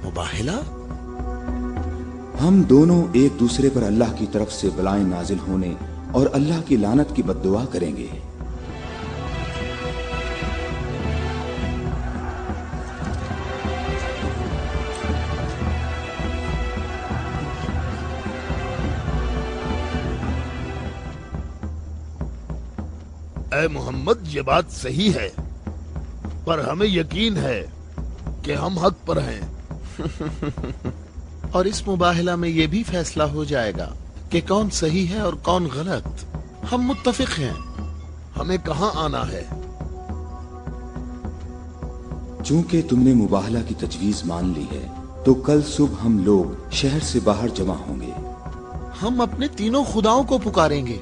مباہلہ؟ ہم دونوں ایک دوسرے پر اللہ کی طرف سے بلائیں نازل ہونے اور اللہ کی لعنت کی بد دعا کریں گے۔ اے محمد، یہ بات صحیح ہے، پر ہمیں یقین ہے کہ ہم حق پر ہیں۔ اور اس مباہلہ میں یہ بھی فیصلہ ہو جائے گا کہ کون صحیح ہے اور کون غلط۔ ہم متفق ہیں۔ ہمیں کہاں آنا ہے؟ چونکہ تم نے مباہلہ کی تجویز مان لی ہے تو کل صبح ہم لوگ شہر سے باہر جمع ہوں گے۔ ہم اپنے تینوں خداؤں کو پکاریں گے۔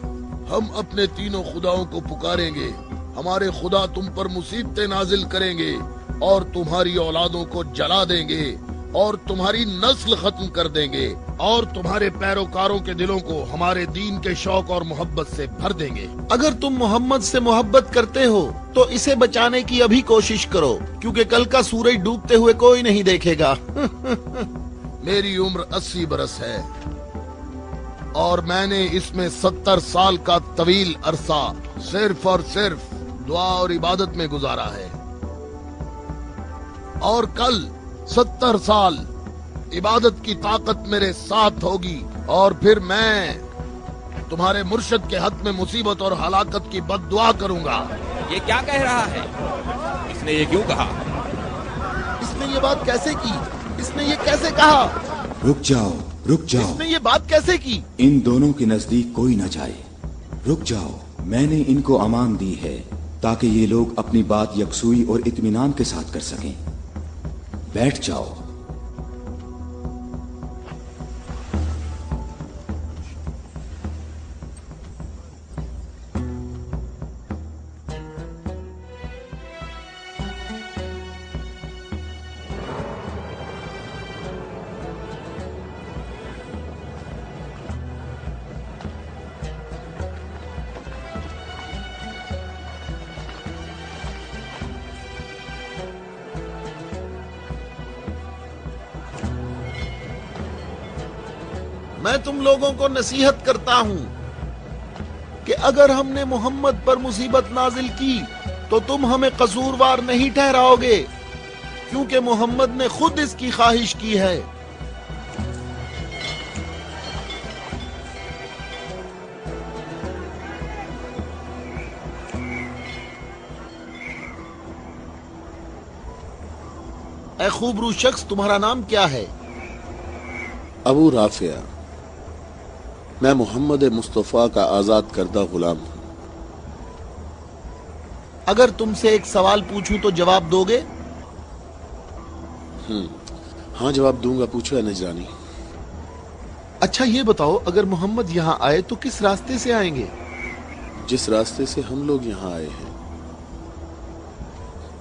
ہم اپنے تینوں خداؤں کو پکاریں گے۔ ہمارے خدا تم پر مصیبتیں نازل کریں گے اور تمہاری اولادوں کو جلا دیں گے اور تمہاری نسل ختم کر دیں گے اور تمہارے پیروکاروں کے دلوں کو ہمارے دین کے شوق اور محبت سے بھر دیں گے۔ اگر تم محمد سے محبت کرتے ہو تو اسے بچانے کی ابھی کوشش کرو، کیونکہ کل کا سورج ڈوبتے ہوئے کوئی نہیں دیکھے گا۔ میری عمر 80 برس ہے اور میں نے اس میں 70 سال کا طویل عرصہ صرف اور صرف دعا اور عبادت میں گزارا ہے، اور کل 70 سال عبادت کی طاقت میرے ساتھ ہوگی، اور پھر میں تمہارے مرشد کے حق میں مصیبت اور ہلاکت کی بد دعا کروں گا۔ یہ کیا کہہ رہا ہے؟ اس نے یہ کیوں کہا؟ اس نے یہ بات کیسے کی؟ اس نے یہ کیسے کہا؟ رک جاؤ، رک جاؤ۔ اس نے یہ بات کیسے کی؟ ان دونوں کے نزدیک کوئی نہ جائے۔ رک جاؤ، میں نے ان کو امان دی ہے تاکہ یہ لوگ اپنی بات یکسوئی اور اطمینان کے ساتھ کر سکیں۔ بیٹھ جاؤ۔ میں تم لوگوں کو نصیحت کرتا ہوں کہ اگر ہم نے محمد پر مصیبت نازل کی تو تم ہمیں قصوروار نہیں ٹھہراؤ گے، کیونکہ محمد نے خود اس کی خواہش کی ہے۔ اے خوبرو شخص، تمہارا نام کیا ہے؟ ابو رافع۔ मैं मोहम्मद मुस्तफ़ा का आजाद करदा गुलाम हूं। अगर तुमसे एक सवाल पूछूं तो जवाब दोगे? हाँ जवाब दूंगा, पूछो है नजरानी। अच्छा ये बताओ, अगर मोहम्मद यहाँ आए तो किस रास्ते से आएंगे? जिस रास्ते से हम लोग यहाँ आए हैं,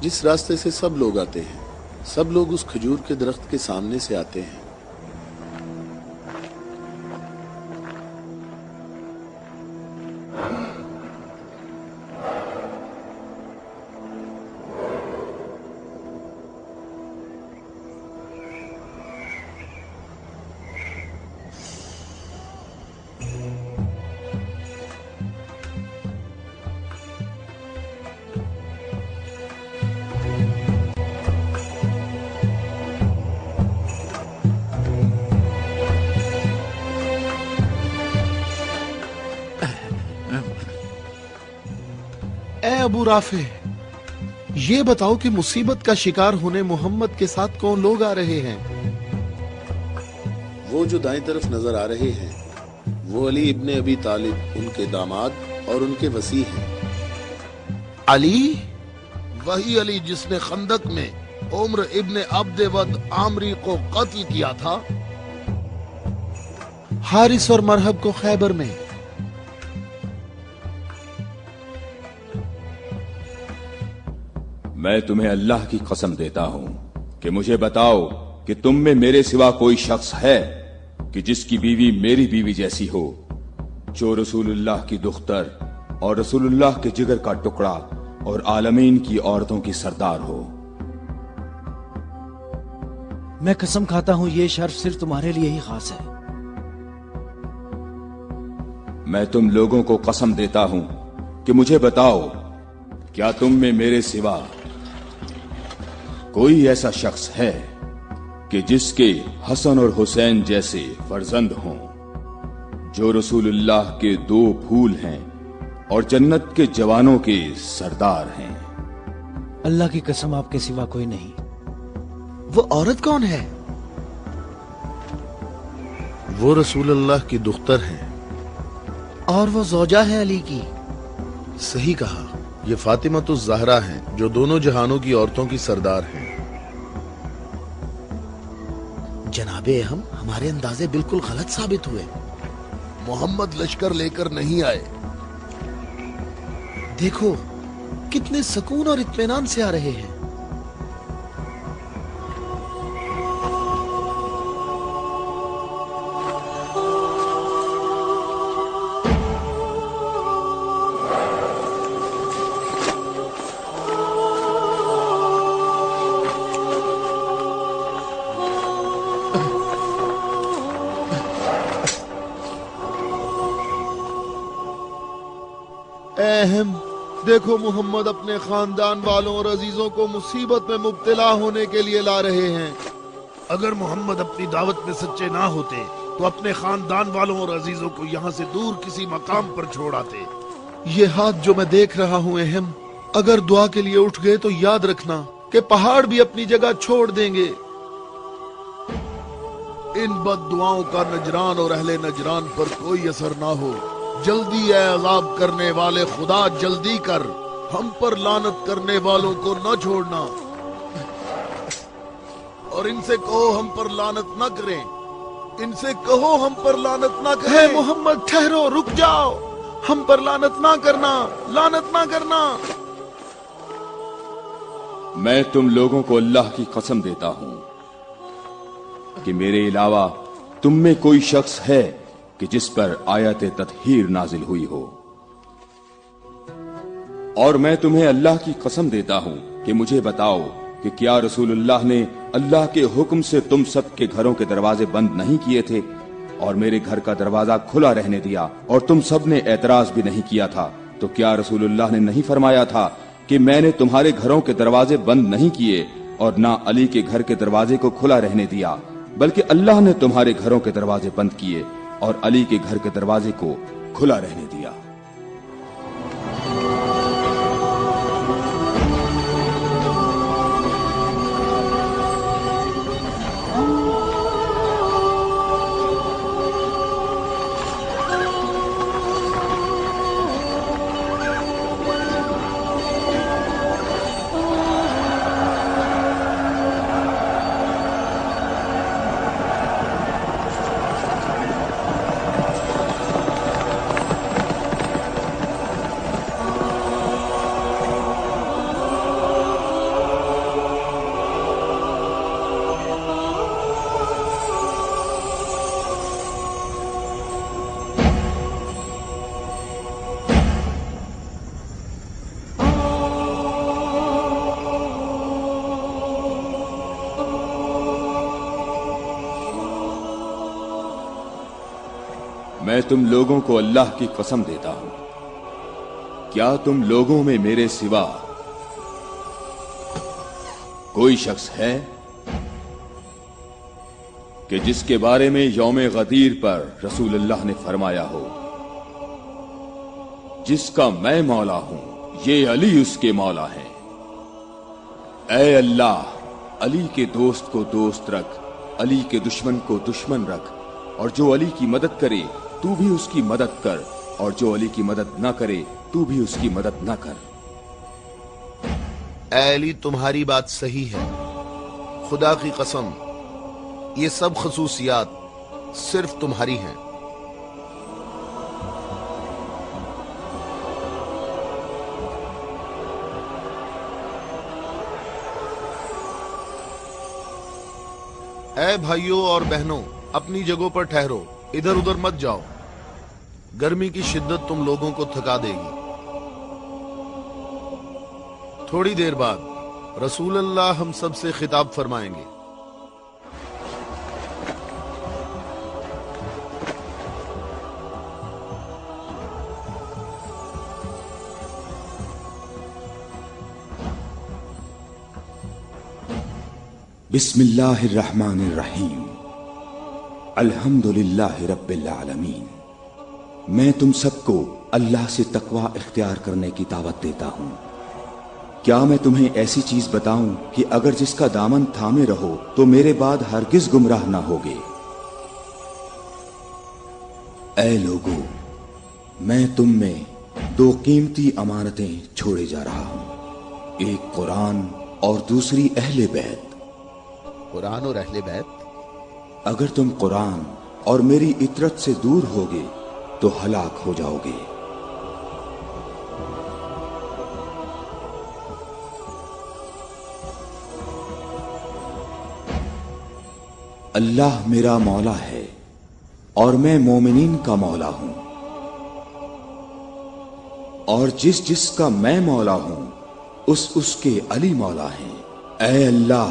जिस रास्ते से सब लोग आते हैं, सब लोग उस खजूर के दरख्त के सामने से आते हैं। ए अबू राफे, ये बताओ कि मुसीबत का शिकार होने मोहम्मद के साथ कौन लोग आ रहे हैं? वो जो दाएं तरफ नजर आ रहे हैं, वो अली इब्ने अबी तालिब, उनके दामाद और उनके वसी हैं। अली? वही अली जिसने खंदक में उम्र इब्ने अब्द वद आमरी को कत्ल किया था, हारिस और मरहब को खैबर में। मैं तुम्हें अल्लाह की कसम देता हूं कि मुझे बताओ कि तुम में मेरे सिवा कोई शख्स है कि जिसकी बीवी मेरी बीवी जैसी हो, जो रसूलुल्लाह की दुख्तर और रसूलुल्लाह के जिगर का टुकड़ा और आलमीन की औरतों की सरदार हो। मैं कसम खाता हूं ये शर्फ सिर्फ तुम्हारे लिए ही खास है। मैं तुम लोगों को कसम देता हूं कि मुझे बताओ, क्या तुम में मेरे सिवा कोई ऐसा शख्स है कि जिसके हसन और हुसैन जैसे फर्जंद हों, जो रसूलुल्लाह के दो फूल हैं और जन्नत के जवानों के सरदार हैं? अल्लाह की कसम आपके सिवा कोई नहीं। वो औरत कौन है? वो रसूलुल्लाह की दुख्तर है और वो ज़ौजा है अली की। सही कहा, ये फातिमा तो ज़हरा हैं, जो दोनों जहानों की औरतों की सरदार हैं। जनाबे हम हमारे अंदाजे बिल्कुल गलत साबित हुए। मोहम्मद लश्कर लेकर नहीं आए। देखो कितने सुकून और इत्मीनान से आ रहे हैं। अहम देखो, मोहम्मद अपने खानदान वालों और अजीजों को मुसीबत में मुब्तला होने के लिए ला रहे हैं। अगर मोहम्मद अपनी दावत में सच्चे ना होते तो अपने खानदान वालों और अजीजों को यहाँ से दूर किसी मकाम पर छोड़ आते। ये हाथ जो मैं देख रहा हूँ अहम, अगर दुआ के लिए उठ गए तो याद रखना कि पहाड़ भी अपनी जगह छोड़ देंगे। इन बद दुआओं का नजरान और अहले नजरान पर कोई असर ना हो। जल्दी है अज़ाब करने वाले खुदा, जल्दी कर, हम पर लानत करने वालों को न छोड़ना। और इनसे कहो हम पर लानत न करें। इनसे कहो हम पर लानत न करें। मोहम्मद ठहरो, रुक जाओ, हम पर लानत ना करना, लानत ना करना। मैं तुम लोगों को अल्लाह की कसम देता हूं कि मेरे अलावा तुम में कोई शख्स है कि जिस पर आयत तत्हीर नाजिल हुई हो। और मैं तुम्हें अल्लाह की कसम देता हूं कि मुझे बताओ कि क्या रसूलुल्लाह ने अल्लाह के हुक्म से तुम सब के घरों के दरवाजे बंद नहीं किए थे और मेरे घर का दरवाजा खुला रहने दिया और तुम सब ने एतराज भी नहीं किया था? तो क्या रसूलुल्लाह ने नहीं फरमाया था कि मैंने तुम्हारे घरों के दरवाजे बंद नहीं किए और ना अली के घर के दरवाजे को खुला रहने दिया, बल्कि अल्लाह ने तुम्हारे घरों के दरवाजे बंद किए और अली के घर के दरवाजे को खुला रहने दिया। मैं तुम लोगों को अल्लाह की कसम देता हूं, क्या तुम लोगों में मेरे सिवा कोई शख्स है कि जिसके बारे में यौम गदीर पर रसूलुल्लाह ने फरमाया हो, जिसका मैं मौला हूं, ये अली उसके मौला है। ऐ अल्लाह, अली के दोस्त को दोस्त रख, अली के दुश्मन को दुश्मन रख, और जो अली की मदद करे तू भी उसकी मदद कर, और जो अली की मदद ना करे तू भी उसकी मदद ना कर। ऐ अली, तुम्हारी बात सही है, खुदा की कसम ये सब खसूसियात सिर्फ तुम्हारी हैं। ऐ भाइयों और बहनों, अपनी जगहों पर ठहरो, इधर उधर मत जाओ, गर्मी की शिद्दत तुम लोगों को थका देगी। थोड़ी देर बाद रसूलुल्लाह हम सब से खिताब फरमाएंगे। बिस्मिल्लाहिर्रहमानिर्रहीम, अल्हम्दुलिल्लाहि रब्बिल आलमीन। मैं तुम सबको अल्लाह से तकवा इख्तियार करने की दावत देता हूं। क्या मैं तुम्हें ऐसी चीज बताऊं कि अगर जिसका दामन थामे रहो तो मेरे बाद हरगिज गुमराह ना होगे। ऐ लोगों, मैं तुम में दो कीमती अमानतें छोड़े जा रहा हूं, एक कुरान और दूसरी अहले बैत। कुरान और अहले बैत? अगर तुम कुरान और मेरी इतरत से दूर होगे तो हलाक हो जाओगे। अल्लाह मेरा मौला है और मैं मोमिनीन का मौला हूं, और जिसका मैं मौला हूं उसके अली मौला हैं। ऐ अल्लाह,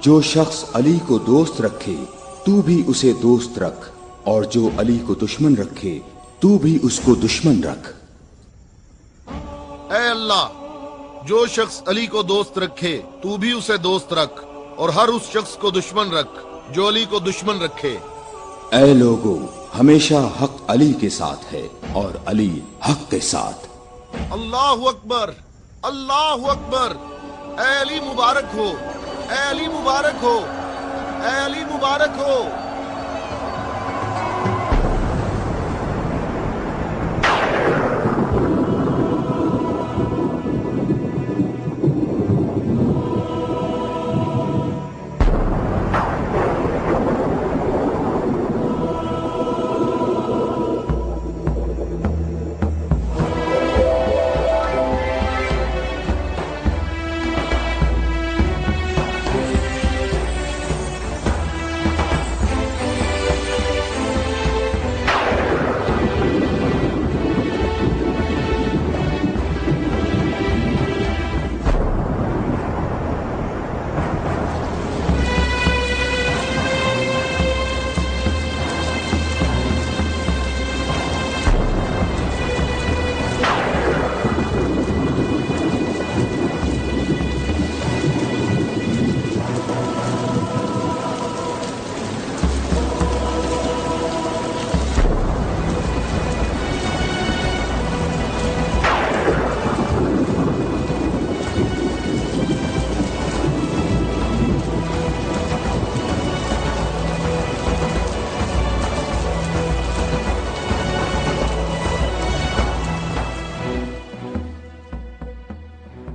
जो शख्स अली को दोस्त रखे तू भी उसे दोस्त रख, और जो अली को दुश्मन रखे तू भी उसको दुश्मन रख। ऐ अल्लाह, जो शख्स अली को दोस्त रखे तू भी उसे दोस्त रख, और हर उस शख्स को दुश्मन रख जो अली को दुश्मन रखे। ऐ लोगों, हमेशा हक अली के साथ है और अली हक के साथ। अल्लाहु अकबर, अल्लाहु अकबर। ऐ अली मुबारक हो, ऐ अली मुबारक हो, ऐ अली मुबारक हो।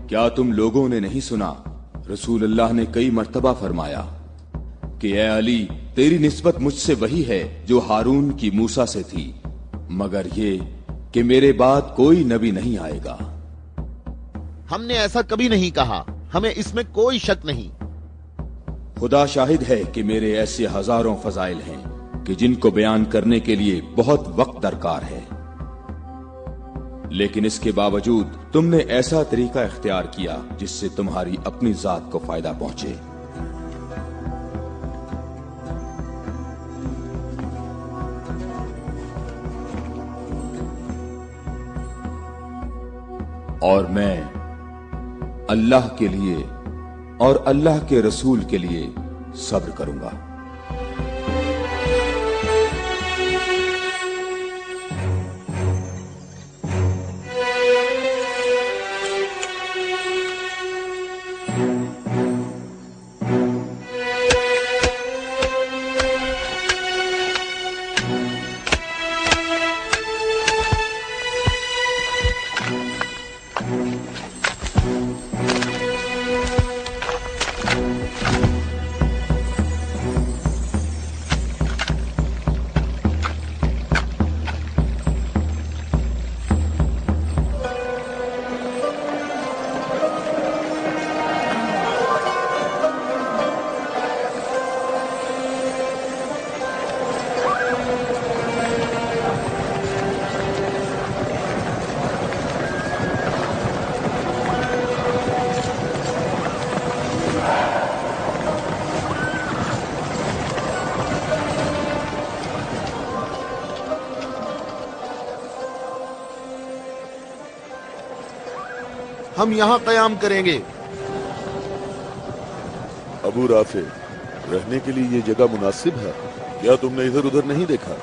क्या तुम लोगों ने नहीं सुना, रसूलुल्लाह ने कई मर्तबा फरमाया कि ऐ अली, तेरी निस्बत मुझसे वही है जो हारून की मूसा से थी, मगर ये कि मेरे बाद कोई नबी नहीं आएगा। हमने ऐसा कभी नहीं कहा, हमें इसमें कोई शक नहीं। खुदा शाहिद है कि मेरे ऐसे हजारों फजाइल हैं कि जिनको बयान करने के लिए बहुत वक्त दरकार है, लेकिन इसके बावजूद तुमने ऐसा तरीका इख्तियार किया जिससे तुम्हारी अपनी जात को फायदा पहुंचे। और मैं अल्लाह के लिए और अल्लाह के रसूल के लिए सब्र करूंगा। हम यहाँ कयाम करेंगे। अबू राफे, रहने के लिए ये जगह मुनासिब है? क्या तुमने इधर उधर नहीं देखा?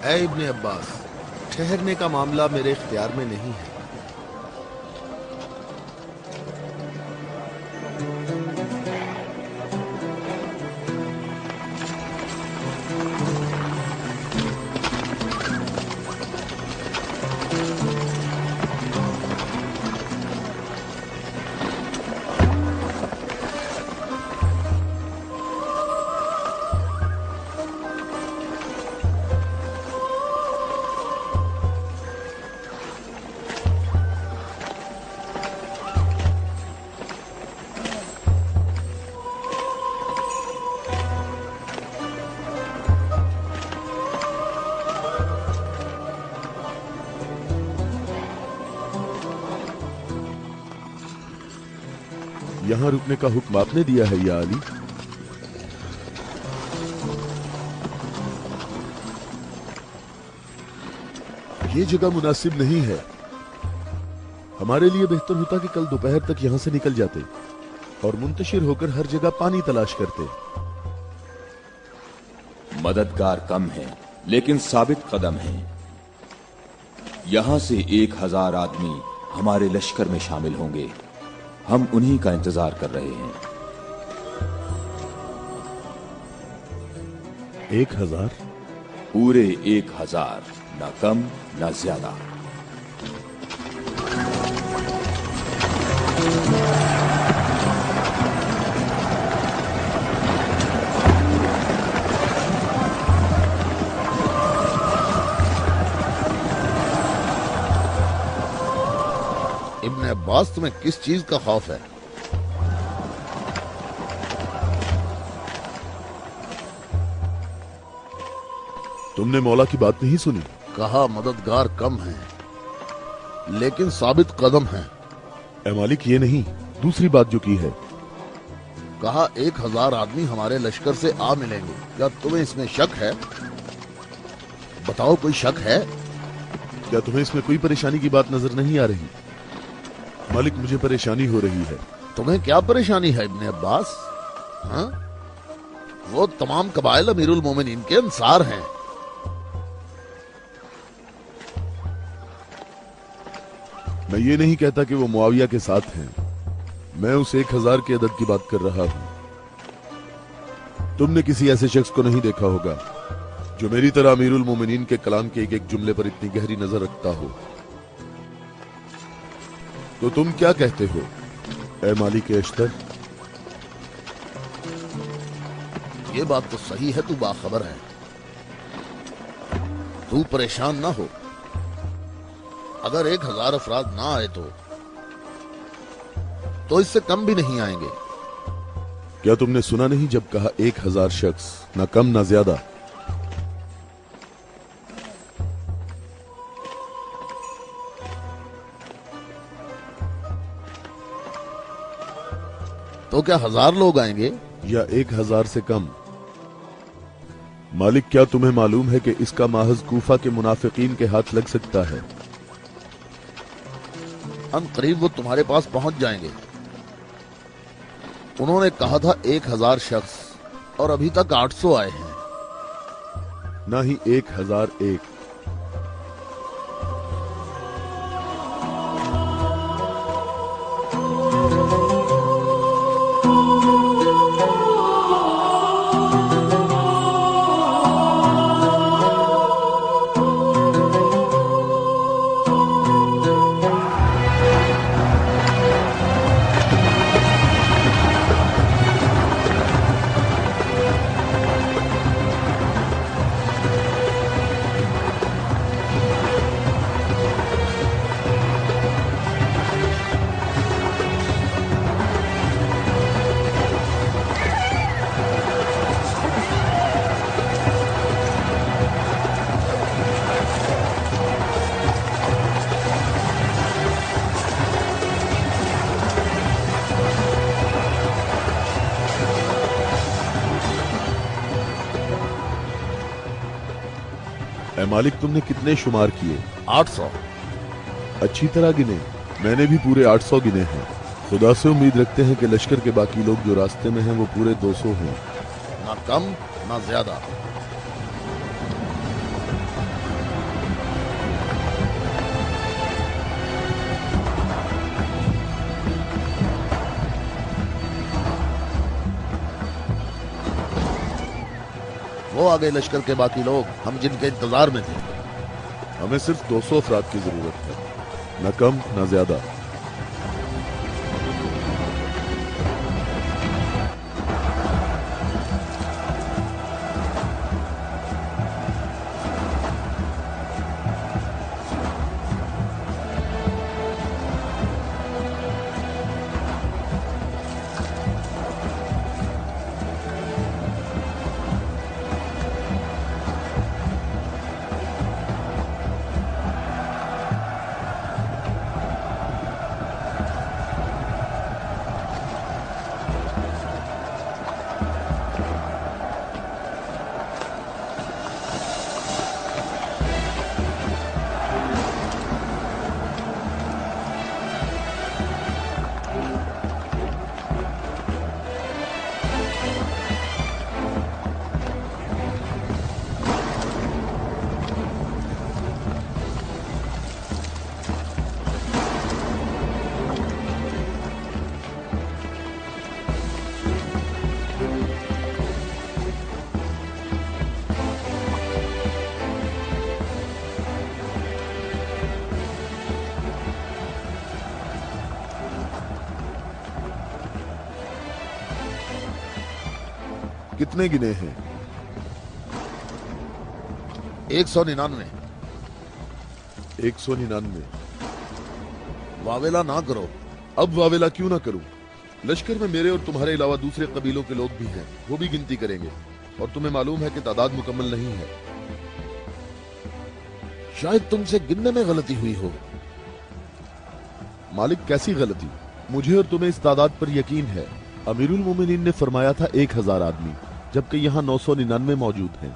ऐ इब्ने अब्बास, ठहरने का मामला मेरे इख्तियार में नहीं है। यहाँ रुकने का हुक्म आपने दिया है या अली? ये जगह मुनासिब नहीं है। हमारे लिए बेहतर होता कि कल दोपहर तक यहाँ से निकल जाते और मुंतशिर होकर हर जगह पानी तलाश करते। मददगार कम है लेकिन साबित कदम है। यहां से 1000 आदमी हमारे लश्कर में शामिल होंगे। हम उन्हीं का इंतजार कर रहे हैं। 1000? पूरे 1000, ना कम ना ज्यादा। इब्ने अब्बास, तुम्हें किस चीज का खौफ है? तुमने मौला की बात नहीं सुनी? कहा मददगार कम है लेकिन साबित कदम है। ए मालिक, ये नहीं, दूसरी बात जो की है। कहा 1000 आदमी हमारे लश्कर से आ मिलेंगे। क्या तुम्हें इसमें शक है? बताओ, कोई शक है? क्या तुम्हें इसमें कोई परेशानी की बात नजर नहीं आ रही? मालिक, मुझे परेशानी हो रही है। तुम्हें क्या परेशानी है इब्ने अब्बास? हाँ? वो तमाम कबाइल अमीरुल मोमिनीन के अंसार हैं। मैं ये नहीं कहता कि वो मुआविया के साथ हैं। मैं उस 1000 के अदद की बात कर रहा हूं। तुमने किसी ऐसे शख्स को नहीं देखा होगा जो मेरी तरह अमीरुल मोमिनीन के कलाम के एक एक जुमले पर इतनी गहरी नजर रखता हो। तो तुम क्या कहते हो ए मालिक अश्तर? ये बात तो सही है, तू बाखबर है। तू परेशान ना हो। अगर 1000 अफराद ना आए तो इससे कम भी नहीं आएंगे। क्या तुमने सुना नहीं जब कहा 1000 शख्स, ना कम ना ज्यादा? तो क्या 1000 लोग आएंगे या 1000 से कम? मालिक, क्या तुम्हें मालूम है कि इसका माहज कूफा के मुनाफिकीन के हाथ लग सकता है? अन करीब वो तुम्हारे पास पहुंच जाएंगे। उन्होंने कहा था 1000 शख्स और अभी तक 800 आए हैं। ना ही 1001। ऐ मालिक, तुमने कितने शुमार किए? 800। अच्छी तरह गिने? मैंने भी पूरे 800 गिने हैं। खुदा से उम्मीद रखते हैं कि लश्कर के बाकी लोग जो रास्ते में हैं वो पूरे 200 हों। ना कम ना ज्यादा। वो आ गए लश्कर के बाकी लोग, हम जिनके इंतजार में थे। हमें सिर्फ 200 अफराद की जरूरत है, न कम न ज्यादा। कितने गिने हैं? 199। 199। वावेला ना करो। अब वावेला क्यों ना करूं? लश्कर में मेरे और तुम्हारे अलावा दूसरे कबीलों के लोग भी हैं, वो भी गिनती करेंगे। और तुम्हें मालूम है कि तादाद मुकम्मल नहीं है। शायद तुमसे गिनने में गलती हुई हो। मालिक, कैसी गलती? मुझे और तुम्हें इस तादाद पर यकीन है। अमीरुल मोमिनीन ने फरमाया था 1000 आदमी, जबकि यहाँ 999 मौजूद हैं।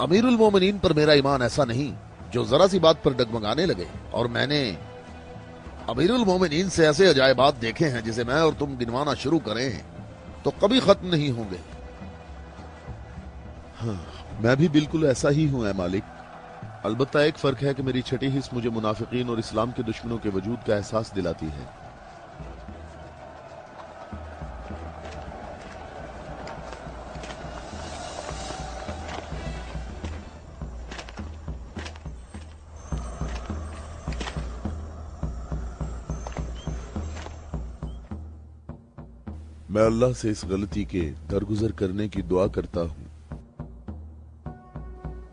अमीरुल मोमिनीन पर मेरा ईमान ऐसा नहीं जो जरा सी बात पर डगमगाने लगे। और मैंने अमीरुल मोमिनीन से ऐसे अजायबात देखे हैं जिसे मैं और तुम गिनवाना शुरू करें तो कभी खत्म नहीं होंगे। हाँ, मैं भी बिल्कुल ऐसा ही हूं ऐ मालिक। अलबत्ता एक फर्क है कि मेरी छठी हिस्स मुझे मुनाफिकीन और इस्लाम के दुश्मनों के वजूद का एहसास दिलाती है। मैं अल्लाह से इस गलती के दरगुजर करने की दुआ करता हूं।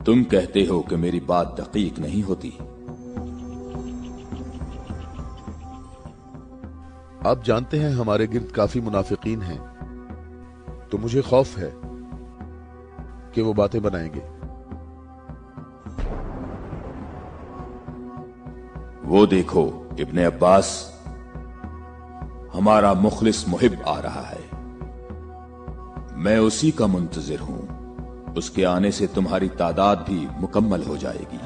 तुम कहते हो कि मेरी बात दकीक नहीं होती। आप जानते हैं हमारे गिर्द काफी मुनाफिकीन हैं, तो मुझे खौफ है कि वो बातें बनाएंगे। वो देखो, इब्ने अब्बास, हमारा मुखलिस मुहिब आ रहा है। मैं उसी का मुंतजिर हूं। उसके आने से तुम्हारी तादाद भी मुकम्मल हो जाएगी।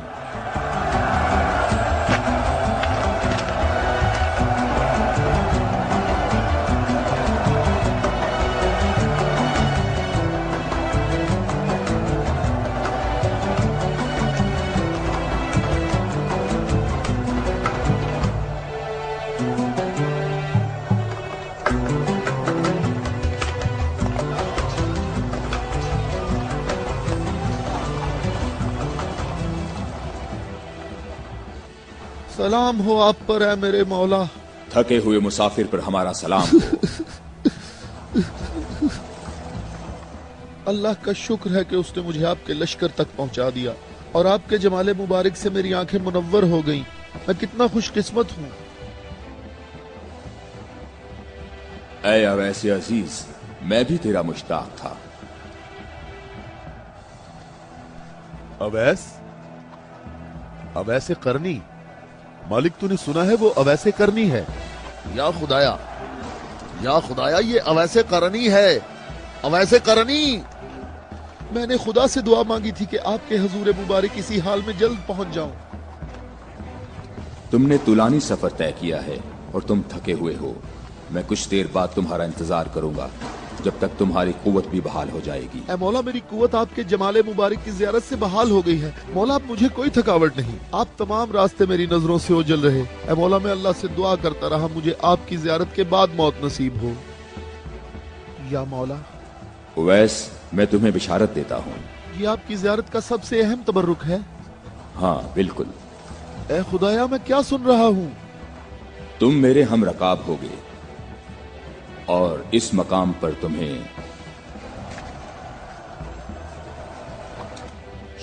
सलाम हो आप पर है मेरे मौला। थके हुए मुसाफिर पर हमारा सलाम हो। अल्लाह का शुक्र है कि उसने मुझे आपके लश्कर तक पहुंचा दिया और आपके जमाले मुबारक से मेरी आंखें मुनव्वर हो गईं। मैं कितना खुशकिस्मत हूँ। ऐ अवैस अजीज, मैं भी तेरा मुश्ताक था। अवैस? अवैसे करनी? मालिक तूने सुना है वो अवैसे करनी है? या खुदाया ये अवैसे करनी है, अवैसे करनी। मैंने खुदा से दुआ मांगी थी कि आपके हजूर मुबारक इसी हाल में जल्द पहुंच जाऊं। तुमने तुलानी सफर तय किया है और तुम थके हुए हो। मैं कुछ देर बाद तुम्हारा इंतजार करूंगा जब तक तुम्हारी कुव्वत भी बहाल हो जाएगी। ऐ मौला, मेरी कुव्वत आपके जमाले मुबारक की ज़ियारत से बहाल हो गई है। मौला, अब मुझे कोई थकावट नहीं। आप तमाम रास्ते मेरी नजरों से ओझल रहे। ऐ मौला, मैं अल्लाह से दुआ करता रहा मुझे आपकी ज़ियारत के बाद मौत नसीब हो। या मौला, उवैस, मैं तुम्हें बिशारत देता हूँ। ये आपकी ज़ियारत का सबसे अहम तबर्रुक है। हाँ बिल्कुल। ऐ खुदाया, मैं क्या सुन रहा हूँ? तुम मेरे हम रकाब होगे और इस मकाम पर तुम्हें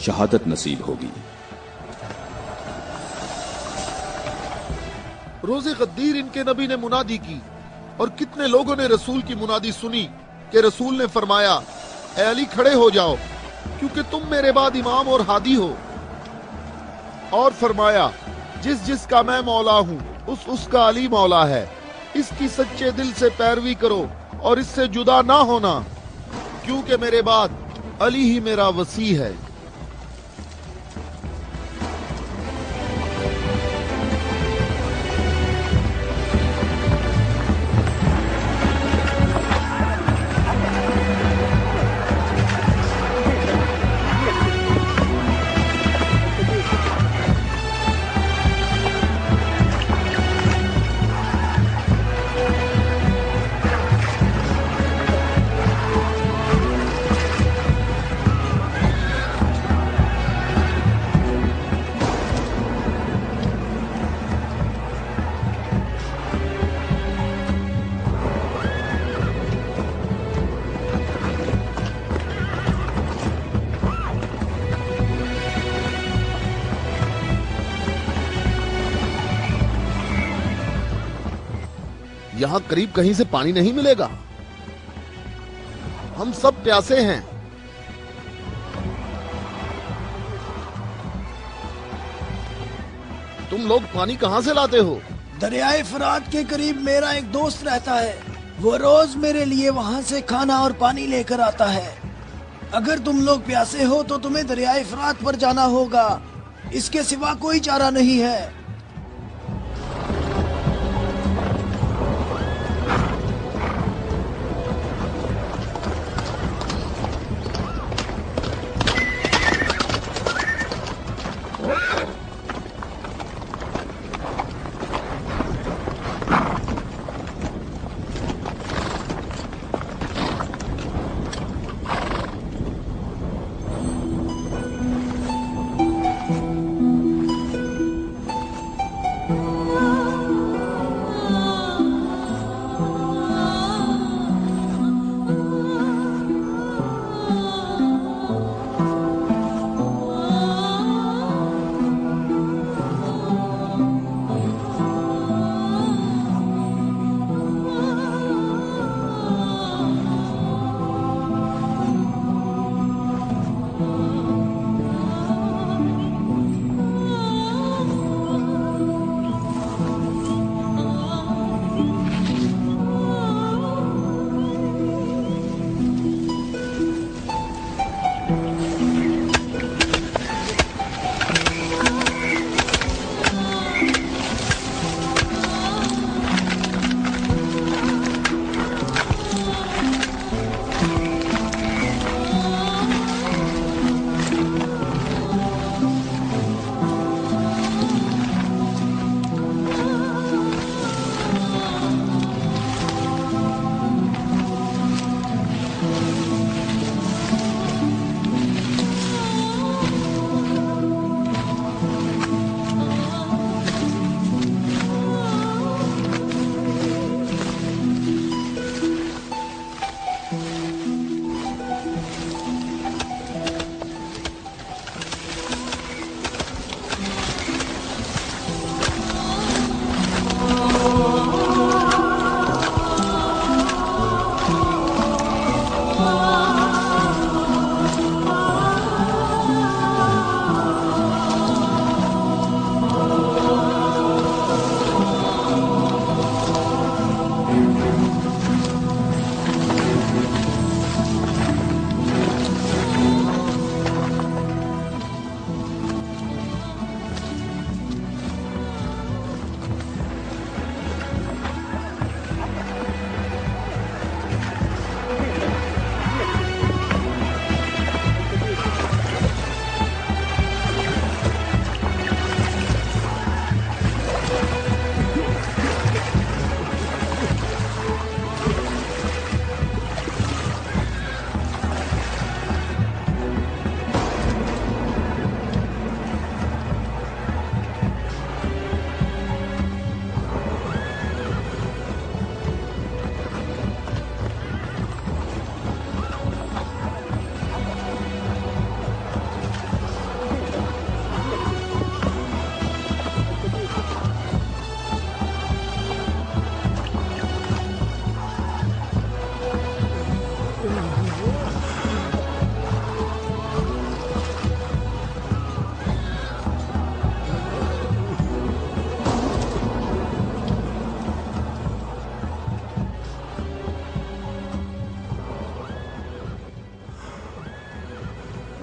शहादत नसीब होगी। रोज़े गद्दीर इनके नबी ने मुनादी की और कितने लोगों ने रसूल की मुनादी सुनी कि रसूल ने फरमाया, ऐ अली खड़े हो जाओ क्योंकि तुम मेरे बाद इमाम और हादी हो। और फरमाया, जिसका मैं मौला हूँ उसका अली मौला है। इसकी सच्चे दिल से पैरवी करो और इससे जुदा ना होना, क्योंकि मेरे बाद अली ही मेरा वसी है। यहाँ करीब कहीं से पानी नहीं मिलेगा। हम सब प्यासे हैं। तुम लोग पानी कहाँ से लाते हो? दरियाए फरात के करीब मेरा एक दोस्त रहता है। वो रोज मेरे लिए वहाँ से खाना और पानी लेकर आता है। अगर तुम लोग प्यासे हो तो तुम्हें दरियाए फरात पर जाना होगा। इसके सिवा कोई चारा नहीं है।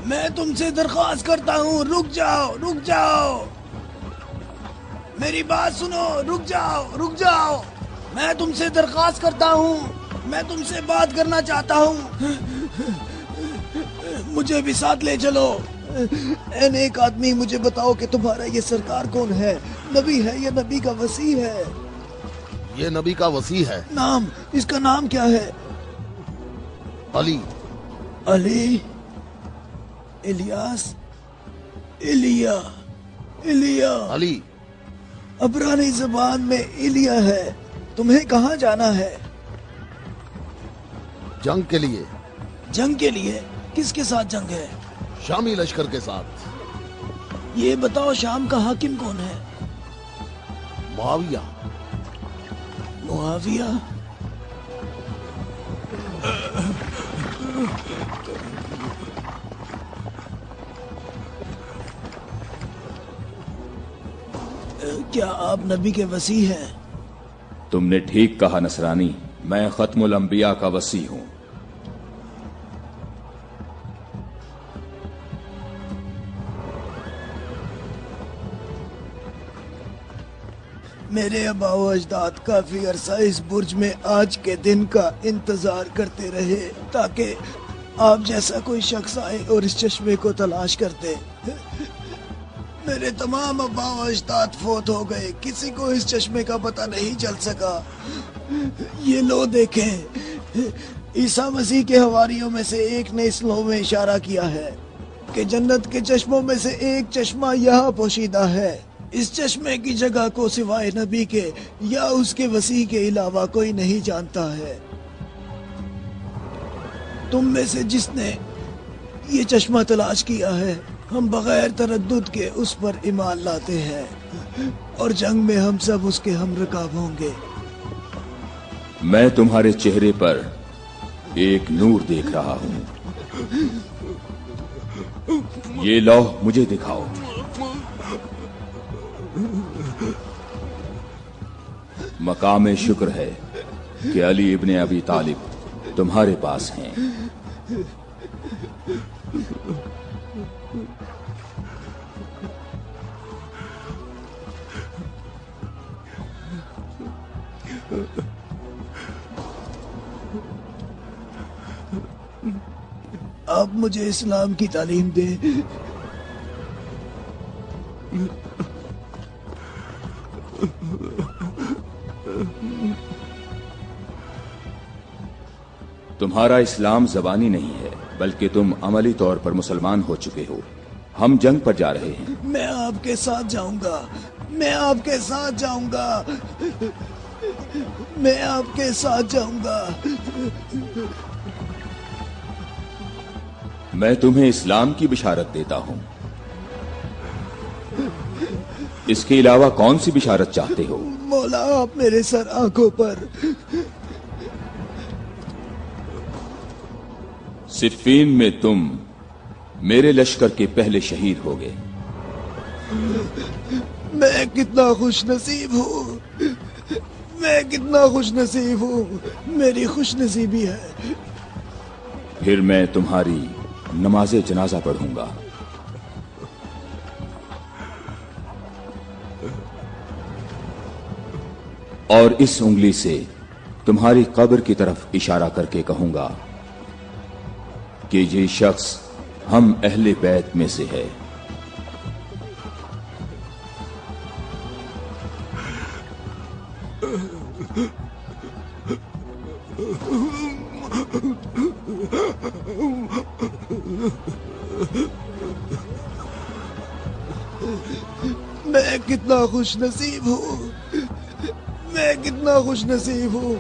میں تم سے درخواست کرتا ہوں، رک جاؤ، رک جاؤ، میری بات سنو، رک جاؤ، رک جاؤ، میں تم سے درخواست کرتا ہوں، میں تم سے بات کرنا چاہتا ہوں، مجھے بھی ساتھ لے چلو۔ اے نیک آدمی، مجھے بتاؤ کہ تمہارا یہ سرکار کون ہے؟ نبی ہے یا نبی کا وصی ہے؟ یہ نبی کا وصی ہے۔ نام، اس کا نام کیا ہے؟ علی۔ علی، الیاس، ایلیا، ایلیا۔ علی عبرانی زبان میں ایلیا ہے۔ تمہیں کہاں جانا ہے؟ جنگ کے لیے۔ جنگ کے لیے؟ کس کے ساتھ جنگ ہے؟ شامی لشکر کے ساتھ۔ یہ بتاؤ شام کا حاکم کون ہے؟ معاویہ۔ معاویہ؟ کیا آپ نبی کے وصی ہیں؟ تم نے ٹھیک کہا نصرانی، میں ختم الانبیاء کا وصی ہوں۔ میرے آبا و اجداد کافی عرصہ اس برج میں آج کے دن کا انتظار کرتے رہے تاکہ آپ جیسا کوئی شخص آئے اور اس چشمے کو تلاش کرتے۔ میرے تمام آبا و اجداد فوت ہو گئے، کسی کو اس چشمے کا پتہ نہیں چل سکا۔ یہ لو دیکھیں، عیسیٰ مسیح کے حواریوں میں سے ایک نے اس لو میں اشارہ کیا ہے کہ جنت کے چشموں میں سے ایک چشمہ یہاں پوشیدہ ہے۔ اس چشمے کی جگہ کو سوائے نبی کے یا اس کے وصی کے علاوہ کوئی نہیں جانتا ہے۔ تم میں سے جس نے یہ چشمہ تلاش کیا ہے، ہم بغیر تردد کے اس پر ایمان لاتے ہیں اور جنگ میں ہم سب اس کے ہم رکاب ہوں گے۔ میں تمہارے چہرے پر ایک نور دیکھ رہا ہوں، یہ لوح مجھے دکھاؤ۔ مقام شکر ہے کہ علی ابن ابی طالب تمہارے پاس ہیں۔ آپ مجھے اسلام کی تعلیم دیں۔ تمہارا اسلام زبانی نہیں ہے بلکہ تم عملی طور پر مسلمان ہو چکے ہو۔ ہم جنگ پر جا رہے ہیں۔ میں آپ کے ساتھ جاؤں گا، میں آپ کے ساتھ جاؤں گا، میں آپ کے ساتھ جاؤں گا۔ میں تمہیں اسلام کی بشارت دیتا ہوں۔ اس کے علاوہ کون سی بشارت چاہتے ہو؟ مولا، آپ میرے سر آنکھوں پر۔ صفین میں تم میرے لشکر کے پہلے شہید ہو گئے۔ میں کتنا خوش نصیب ہوں، میں کتنا خوش نصیب ہوں، میری خوش نصیبی ہے۔ پھر میں تمہاری نماز جنازہ پڑھوں گا۔ اور اس انگلی سے تمہاری قبر کی طرف اشارہ کر کے کہوں گا کہ یہ شخص ہم اہل بیت میں سے ہے۔ میں کتنا خوش نصیب ہوں، میں کتنا خوش نصیب ہوں۔